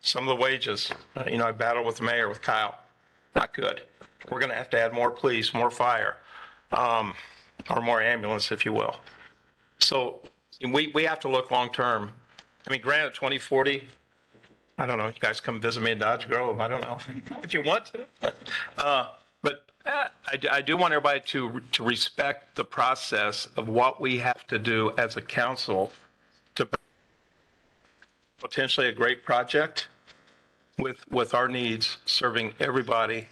Some of the wages, I battle with the mayor, with Kyle, not good. We're going to have to add more police, more fire, or more ambulance, if you will. So we have to look long-term. I mean, granted, 2040, I don't know, you guys come visit me in Dodge Grove, I don't know, if you want to. But I do want everybody to respect the process of what we have to do as a council to potentially a great project with our needs, serving everybody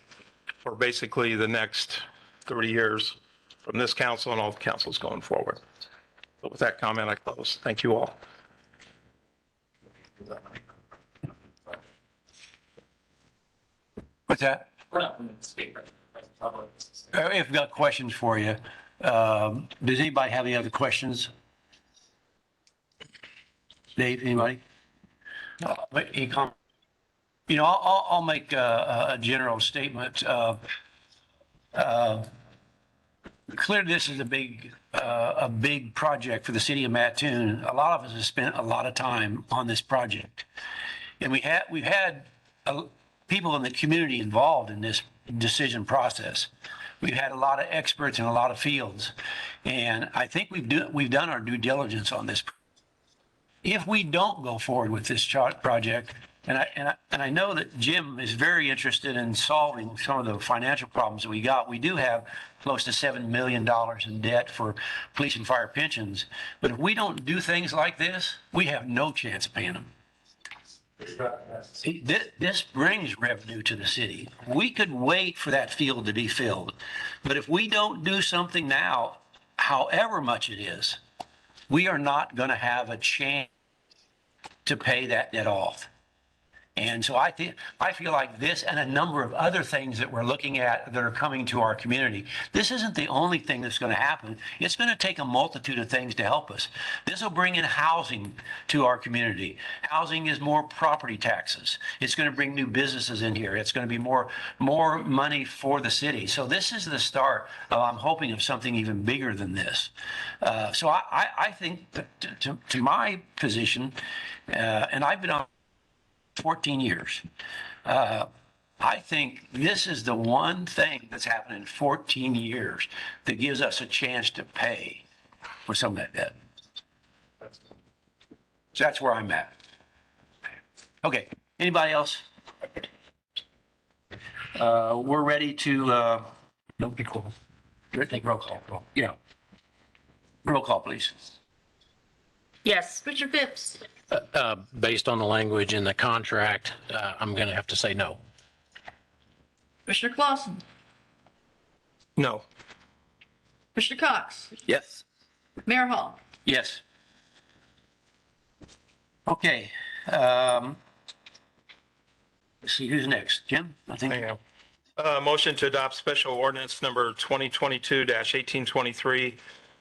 for basically the next 30 years from this council and all the councils going forward. But with that comment, I close. Thank you all. What's that? We're not going to speak right now. If we've got questions for you, does anybody have any other questions? Dave, anybody? Any comment? I'll make a general statement. Clearly, this is a big project for the city of Mattoon. A lot of us have spent a lot of time on this project, and we've had people in the community involved in this decision process. We've had a lot of experts in a lot of fields, and I think we've done our due diligence on this. If we don't go forward with this project, and I know that Jim is very interested in solving some of the financial problems that we got. We do have close to $7 million in debt for police and fire pensions. But if we don't do things like this, we have no chance of paying them. This brings revenue to the city. We could wait for that field to be filled. But if we don't do something now, however much it is, we are not going to have a chance to pay that debt off. And so I feel like this and a number of other things that we're looking at that are coming to our community, this isn't the only thing that's going to happen. It's going to take a multitude of things to help us. This will bring in housing to our community. Housing is more property taxes. It's going to bring new businesses in here. It's going to be more money for the city. So this is the start, I'm hoping, of something even bigger than this. So I think that to my position, and I've been on 14 years. I think this is the one thing that's happened in 14 years that gives us a chance to pay for some of that debt. So that's where I'm at. Okay, anybody else? We're ready to, take roll call. Yeah. Roll call, please. Yes. Commissioner Phipps. Based on the language in the contract, I'm going to have to say no. Commissioner Clausen. No. Commissioner Cox. Yes. Mayor Hall. Yes. Okay. Let's see who's next. Jim, I think. Motion to adopt special ordinance number 2022-1823,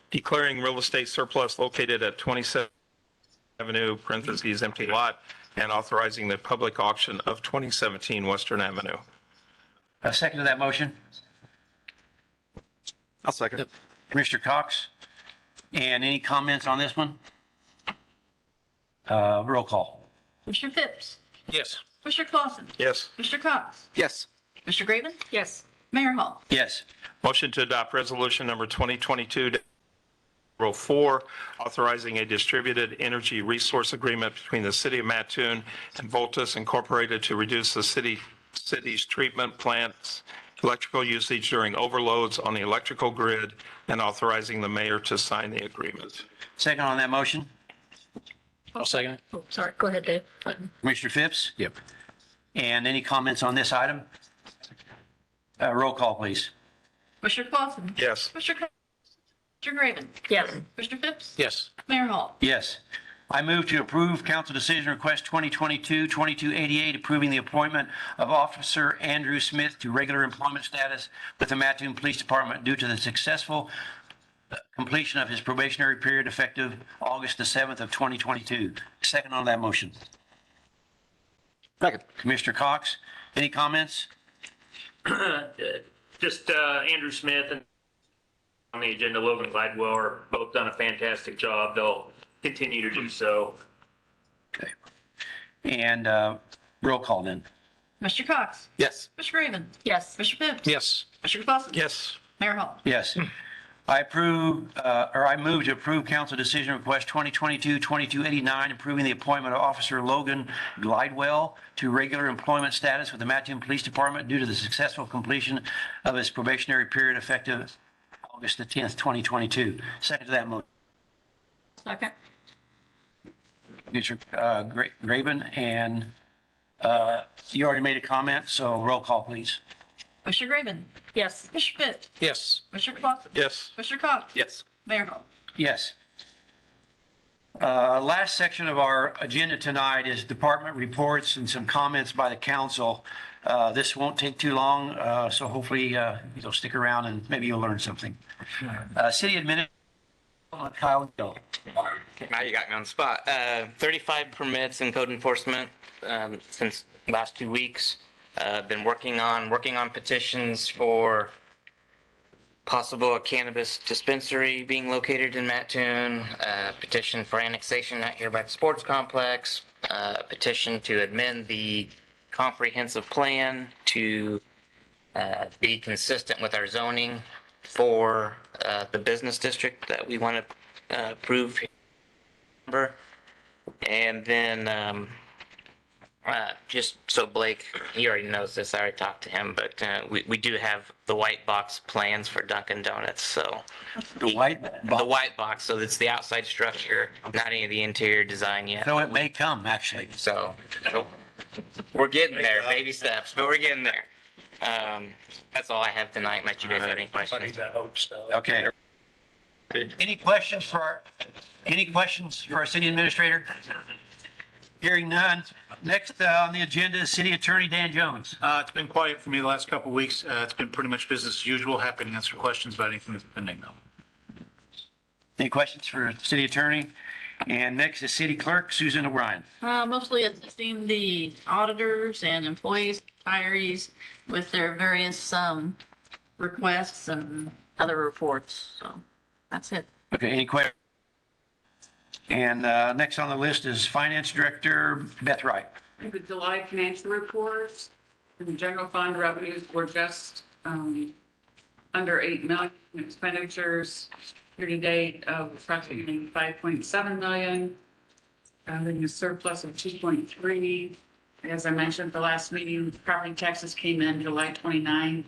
declaring real estate surplus located at 27 Avenue, parentheses, empty lot, and authorizing the public auction of 2017 Western Avenue. A second to that motion? I'll second it. Commissioner Cox. And any comments on this one? Roll call. Commissioner Phipps. Yes. Commissioner Clausen, Yes. Commissioner Cox, Yes. Commissioner Graven, Yes. Mayor Hall. Yes. Motion to adopt resolution number 2022-04, authorizing a distributed energy resource agreement between the City of Mattoon and Voltus Incorporated to reduce the city's treatment plant's electrical usage during overloads on the electrical grid, and authorizing the mayor to sign the agreement. Second on that motion, I'll second it. Oh, sorry. Go ahead, Dave. Commissioner Phipps? Yep. And any comments on this item? Roll call, please. Commissioner Clausen, Yes. Commissioner Cox, Commissioner Graven, Yes. Commissioner Phipps, Yes. Mayor Hall. Yes. I move to approve Council Decision Request 2022-2288, approving the appointment of Officer Andrew Smith to regular employment status with the Mattoon Police Department due to the successful completion of his probationary period effective August the 7th of 2022. Second on that motion. Second. Commissioner Cox, any comments? Just Andrew Smith and on the agenda, Logan Gladwell are both done a fantastic job. They'll continue to do so. Okay. And roll call then. Commissioner Cox, Yes. Commissioner Graven, Yes. Commissioner Phipps, Yes. Commissioner Clausen, Yes. Mayor Hall. Yes. I move to approve Council Decision Request 2022-2289, approving the appointment of Officer Logan Glidewell to regular employment status with the Mattoon Police Department due to the successful completion of his probationary period effective August the 10th, 2022. Second to that motion. Second. Commissioner Graven, and you already made a comment, so roll call, please. Commissioner Graven, Yes. Commissioner Phipps, Yes. Commissioner Clausen, Yes. Commissioner Cox, Yes. Mayor Hall. Yes. Last section of our agenda tonight is department reports and some comments by the council. This won't take too long, so hopefully you'll stick around and maybe you'll learn something. City Administrator Kyle Gill. Now you got me on the spot. 35 permits in code enforcement since last 2 weeks. Been working on petitions for possible cannabis dispensary being located in Mattoon, petition for annexation out here by the sports complex, petition to amend the comprehensive plan to be consistent with our zoning for the business district that we want to approve. And then just so Blake, he already knows this, I already talked to him, but we do have the white box plans for Dunkin' Donuts, so. The white box? The white box, so it's the outside structure, not any of the interior design yet. So it may come, actually. So we're getting there, baby steps, but we're getting there. That's all I have tonight, unless you guys have any questions. Okay. Any questions for our city administrator? Hearing none. Next on the agenda is City Attorney Dan Jones. It's been quiet for me the last couple of weeks. It's been pretty much business as usual. Happy to answer questions about anything that's pending though. Any questions for City Attorney? And next is City Clerk Susan O'Brien. Mostly assisting the auditors and employees, retirees with their various requests and other reports. So that's it. Okay, any questions? And next on the list is Finance Director Beth Wright. The July financial reports, the general fund revenues were just under 8 million, expenditures year-to-date of approximately 5.7 million. Then a surplus of 2.3. As I mentioned at the last meeting, property taxes came in July 29,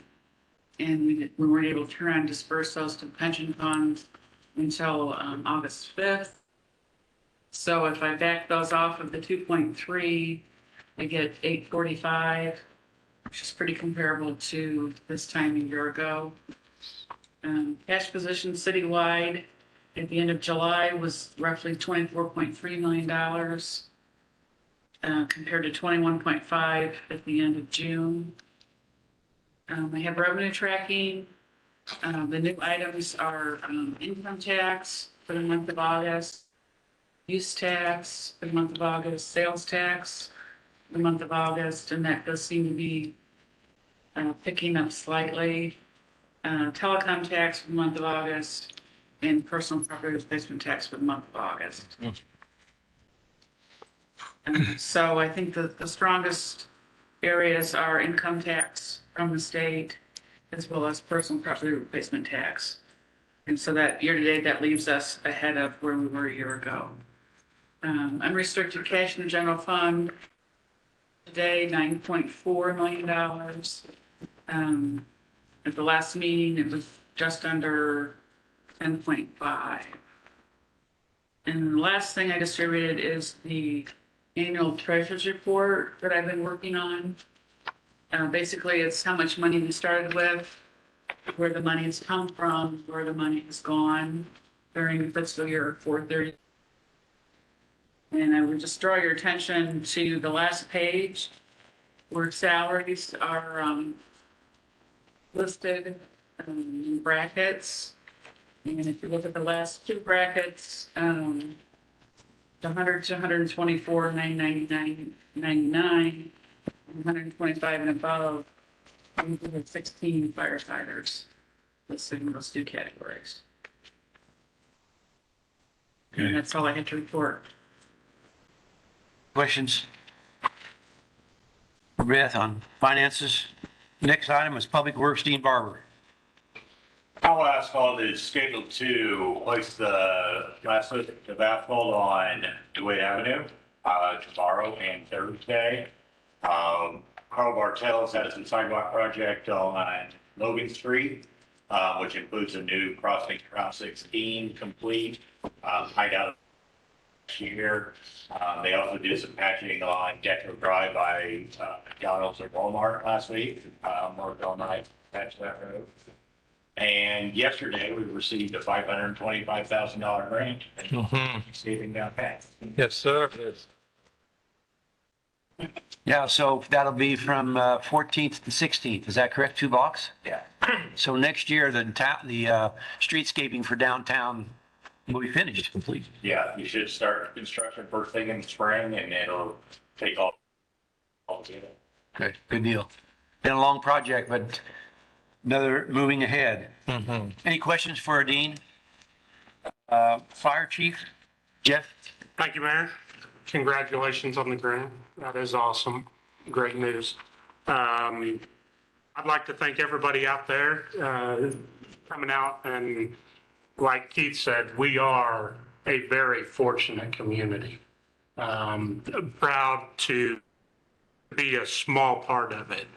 and we weren't able to turn around and disperse those to the pension funds until August 5th. So if I back those off of the 2.3, I get 845, which is pretty comparable to this time a year ago. Cash position citywide at the end of July was roughly $24.3 million, compared to 21.5 at the end of June. I have revenue tracking. The new items are income tax for the month of August, use tax for the month of August, sales tax for the month of August, and that does seem to be picking up slightly. Telecom tax for the month of August, and personal property replacement tax for the month of August. So I think the strongest areas are income tax from the state, as well as personal property replacement tax. And so that year-to-date, that leaves us ahead of where we were a year ago. Unrestricted cash in the general fund today, $9.4 million. At the last meeting, it was just under 10.5. And the last thing I distributed is the annual treasurer's report that I've been working on. Basically, it's how much money we started with, where the money has come from, where the money has gone during the fiscal year 4/30. And I would just draw your attention to the last page where salaries are listed in brackets. And if you look at the last two brackets, 100 to 124, 999.99, 125 and above, we have 16 firefighters listed in those two categories. And that's all I had to report. Questions? For Beth on finances? Next item is Public Works, Dean Barber. Powell Asphalt is scheduled to place the last lift of asphalt on DeWitt Avenue tomorrow and Thursday. Carl Bartels has a sidewalk project on Logan Street, which includes a new crossing Route 16 complete, hideout year. They also did some patching on Detro Drive by McDonald's or Walmart last week. Worked all night, patched that road. And yesterday, we received a $525,000 grant. Saving down pat. Yes, sir. Yeah, so that'll be from 14th to 16th. Is that correct? 2 blocks? Yeah. So next year, the streetscaping for downtown will be finished, complete. Yeah, you should start construction first thing in the spring and it'll take all together. Okay, good deal. Been a long project, but another moving ahead. Any questions for Dean? Fire Chief, Jeff? Thank you, Mayor. Congratulations on the grant. That is awesome. Great news. I'd like to thank everybody out there coming out, and like Keith said, we are a very fortunate community. Proud to be a small part of it.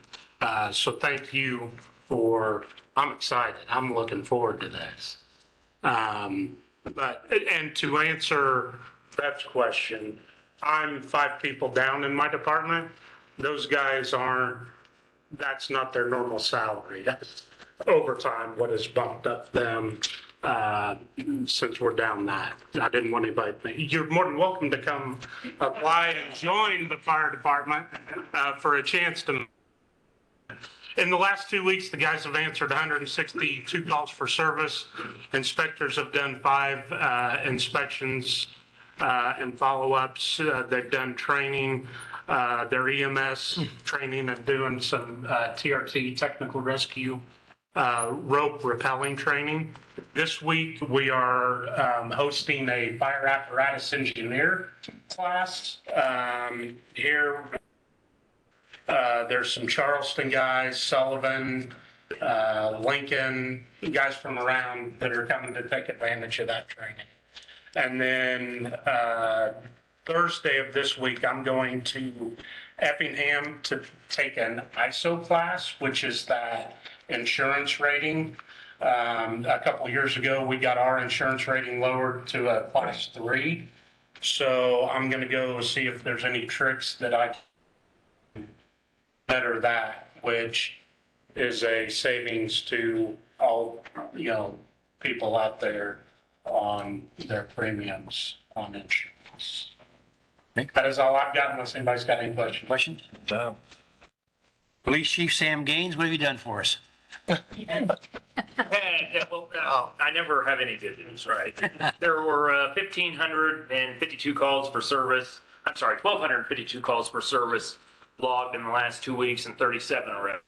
So thank you for, I'm excited. I'm looking forward to this. And to answer Beth's question, I'm 5 people down in my department. Those guys that's not their normal salary. That's overtime, what has bumped up them since we're down that. I didn't want anybody to think. You're more than welcome to come apply and join the fire department for a chance to. In the last 2 weeks, the guys have answered 162 calls for service. Inspectors have done 5 inspections and follow-ups. They've done training, their EMS training, and doing some TRT, technical rescue, rope rappelling training. This week, we are hosting a fire apparatus engineer class here. There's some Charleston guys, Sullivan, Lincoln, guys from around that are coming to take advantage of that training. And then Thursday of this week, I'm going to Effingham to take an ISO class, which is that insurance rating. A couple of years ago, we got our insurance rating lowered to a class 3. So I'm going to go see if there's any tricks that I can better that, which is a savings to all, people out there on their premiums on insurance. That is all I've got, unless anybody's got any questions. Questions? Police Chief Sam Gaines, what have you done for us? I never have any good news, right? There were 1,552 calls for service. I'm sorry, 1,252 calls for service logged in the last 2 weeks and 37 arrests.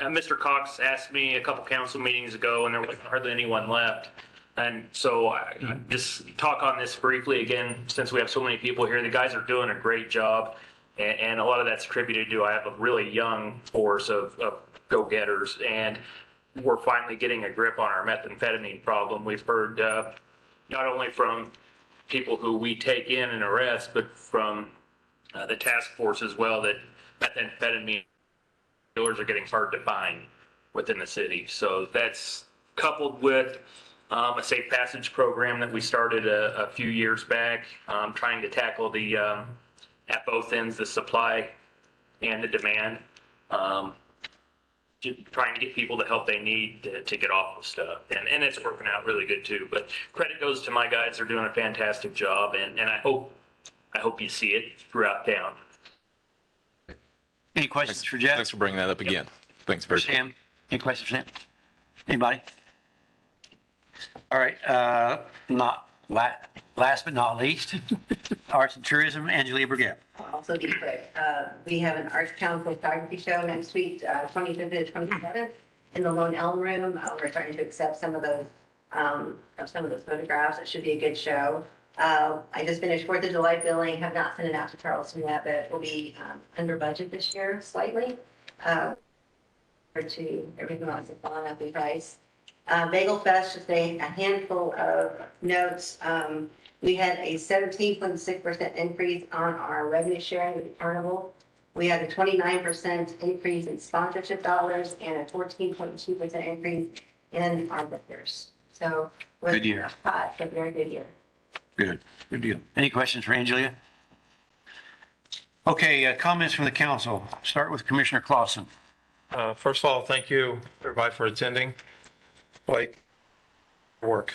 And Mr. Cox asked me a couple council meetings ago, and there was hardly anyone left. And so just talk on this briefly again, since we have so many people here. The guys are doing a great job. And a lot of that's attributed to I have a really young force of go-getters. And we're finally getting a grip on our methamphetamine problem. We've heard not only from people who we take in and arrest, but from the task force as well, that methamphetamine dealers are getting hard to find within the city. So that's coupled with a safe passage program that we started a few years back, trying to tackle the at both ends, the supply and the demand, trying to get people the help they need to get off the stuff. And it's working out really good too. But credit goes to my guys. They're doing a fantastic job. And I hope you see it throughout town. Any questions for Jeff? Thanks for bringing that up again. Thanks, Bert. Sam, any questions for Sam? Anybody? All right, last but not least, Arts and Tourism, Angelia Brigette. I'll also be quick. We have an Arts Council photography show next week, 25th to 27th, in the Lone Elm Room. We're starting to accept some of those photographs. It should be a good show. I just finished 4th of July billing, have not sent it out to Charleston yet, but we'll be under budget this year slightly. To everything else is falling up in price. Bagel Fest, just a handful of notes. We had a 17.6% increase on our revenue sharing with the carnival. We had a 29% increase in sponsorship dollars and a 14.2% increase in our vendors. So Good year. A very good year. Good deal. Any questions for Angelia? Okay, comments from the council. Start with Commissioner Clausen. First of all, thank you, everybody, for attending. Blake, work.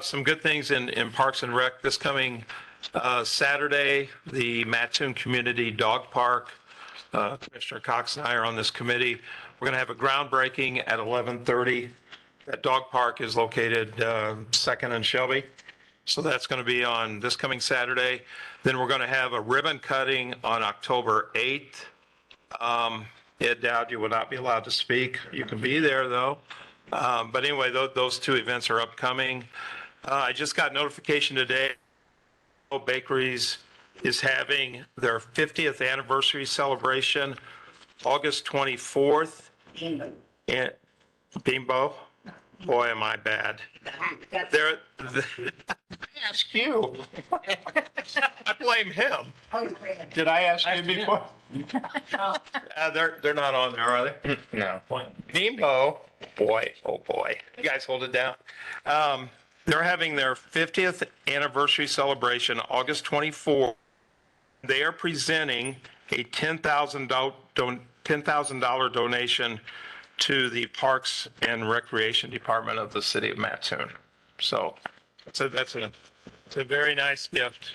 Some good things in Parks and Rec this coming Saturday, the Mattoon Community Dog Park. Commissioner Cox and I are on this committee. We're going to have a groundbreaking at 11:30. That dog park is located 2nd and Shelby. So that's going to be on this coming Saturday. Then we're going to have a ribbon cutting on October 8th. Ed Dowd, you will not be allowed to speak. You can be there, though. But anyway, those two events are upcoming. I just got notification today, Bakeries is having their 50th anniversary celebration, August 24th. And Bimbo? Boy, am I bad. I ask you. I blame him. Did I ask you before? They're not on there, are they? No. Bimbo, boy, oh boy. You guys hold it down. They're having their 50th anniversary celebration, August 24th. They are presenting a $10,000 donation to the Parks and Recreation Department of the City of Mattoon. So that's a very nice gift.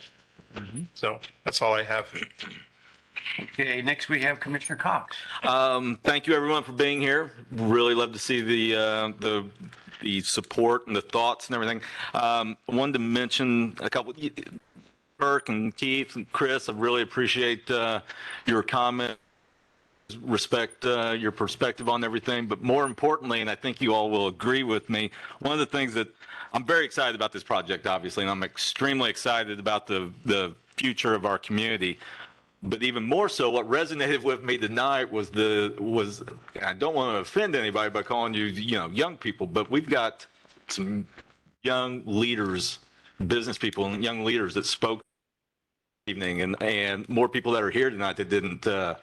So that's all I have. Okay, next we have Commissioner Cox. Thank you, everyone, for being here. Really love to see the support and the thoughts and everything. Wanted to mention a couple. Burke and Keith and Chris, I really appreciate your comment. Respect your perspective on everything, but more importantly, and I think you all will agree with me, one of the things that I'm very excited about this project, obviously, and I'm extremely excited about the future of our community. But even more so, what resonated with me tonight was I don't want to offend anybody by calling you young people, but we've got some young leaders, business people, and young leaders that spoke this evening, and more people that are here tonight that didn't that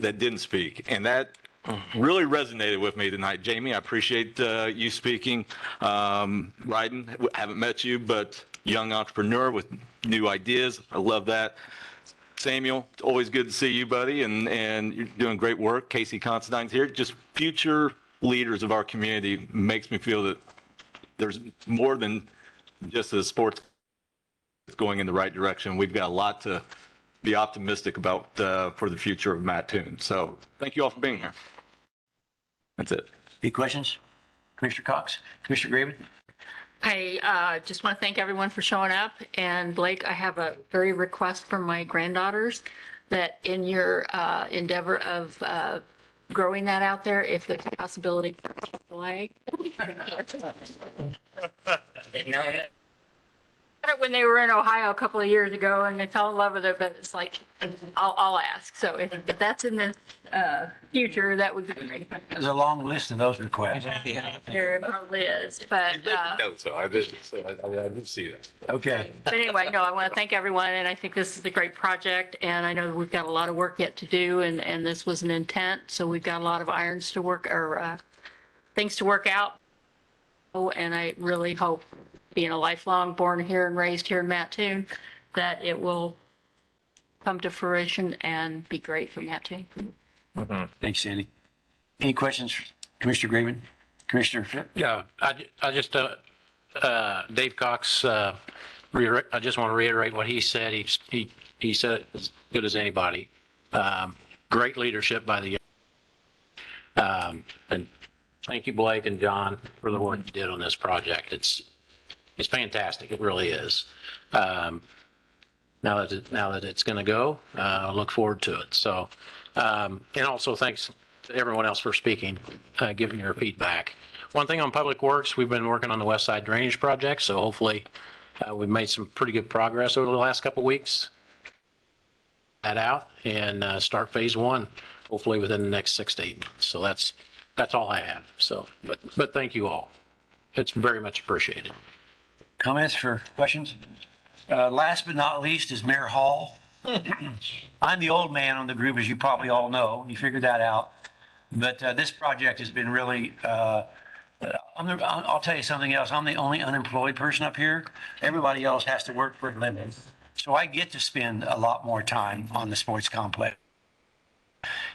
didn't speak, and that really resonated with me tonight. Jamie, I appreciate you speaking. Ryden, haven't met you, but young entrepreneur with new ideas. I love that. Samuel, it's always good to see you, buddy, and you're doing great work. Casey Constantine's here. Just future leaders of our community makes me feel that there's more than just the sports going in the right direction. We've got a lot to be optimistic about for the future of Mattoon. So thank you all for being here. That's it. Any questions? Commissioner Cox? Commissioner Graven? I just want to thank everyone for showing up. And Blake, I have a very request from my granddaughters that in your endeavor of growing that out there if there's a possibility for Chick-fil-A. When they were in Ohio a couple of years ago and they fell in love with it, but it's like, I'll ask. So if that's in the future, that would be great. There's a long list of those requests. There probably is, but, So I did see that. Okay. but anyway, no, I want to thank everyone and I think this is a great project and I know that we've got a lot of work yet to do and this was an intent. So we've got a lot of irons to work or things to work out. Oh, and I really hope, being a lifelong born here and raised here in Mattoon, that it will come to fruition and be great for Mattoon. Thanks, Sandy. Any questions, Commissioner Graven? Commissioner Fripp? Yeah, I just, Dave Cox, I just want to reiterate what he said. He said it as good as anybody. Great leadership by the, and thank you, Blake and John, for the work you did on this project. It's fantastic. It really is. Now that it's going to go, I look forward to it. So, and also thanks to everyone else for speaking, giving your feedback. One thing on Public Works, we've been working on the West Side Drainage Project, so hopefully we've made some pretty good progress over the last couple of weeks. That out and start phase one, hopefully within the next 6 to 8 months. So that's all I have. So, but thank you all. It's very much appreciated. Comments for questions? Last but not least is Mayor Hall. I'm the old man on the group, as you probably all know. You figured that out. But this project has been really, I'll tell you something else. I'm the only unemployed person up here. Everybody else has to work for a living. So I get to spend a lot more time on the sports complex.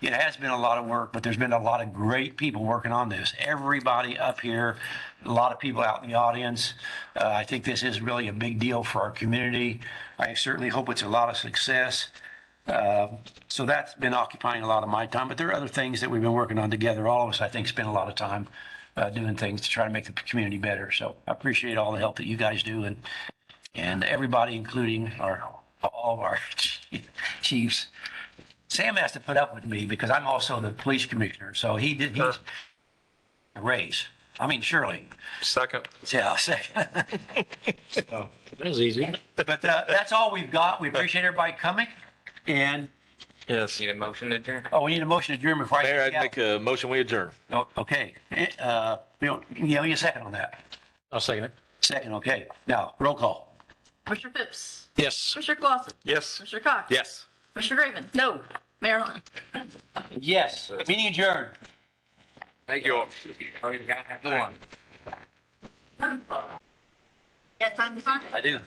It has been a lot of work, but there's been a lot of great people working on this. Everybody up here, a lot of people out in the audience. I think this is really a big deal for our community. I certainly hope it's a lot of success. So that's been occupying a lot of my time, but there are other things that we've been working on together. All of us, I think, spend a lot of time doing things to try to make the community better. So I appreciate all the help that you guys do and everybody, including all of our chiefs. Sam has to put up with me because I'm also the police commissioner. So he's a raise. I mean, surely. Second. Yeah, second. That was easy. But that's all we've got. We appreciate everybody coming. And Yes. Need a motion to adjourn? oh, we need a motion to adjourn before I. Mayor, I'd make a motion, we adjourn. Oh, okay. You need a second on that. I'll second it. Second, okay. Now, roll call. Commissioner Phipps. Yes. Commissioner Clausen. Yes. Commissioner Cox. Yes. Commissioner Graven. No. Mayor Hunt. Yes. Meeting adjourned. Thank you all. Oh, you gotta have the one. Yes, I'm fine. I do.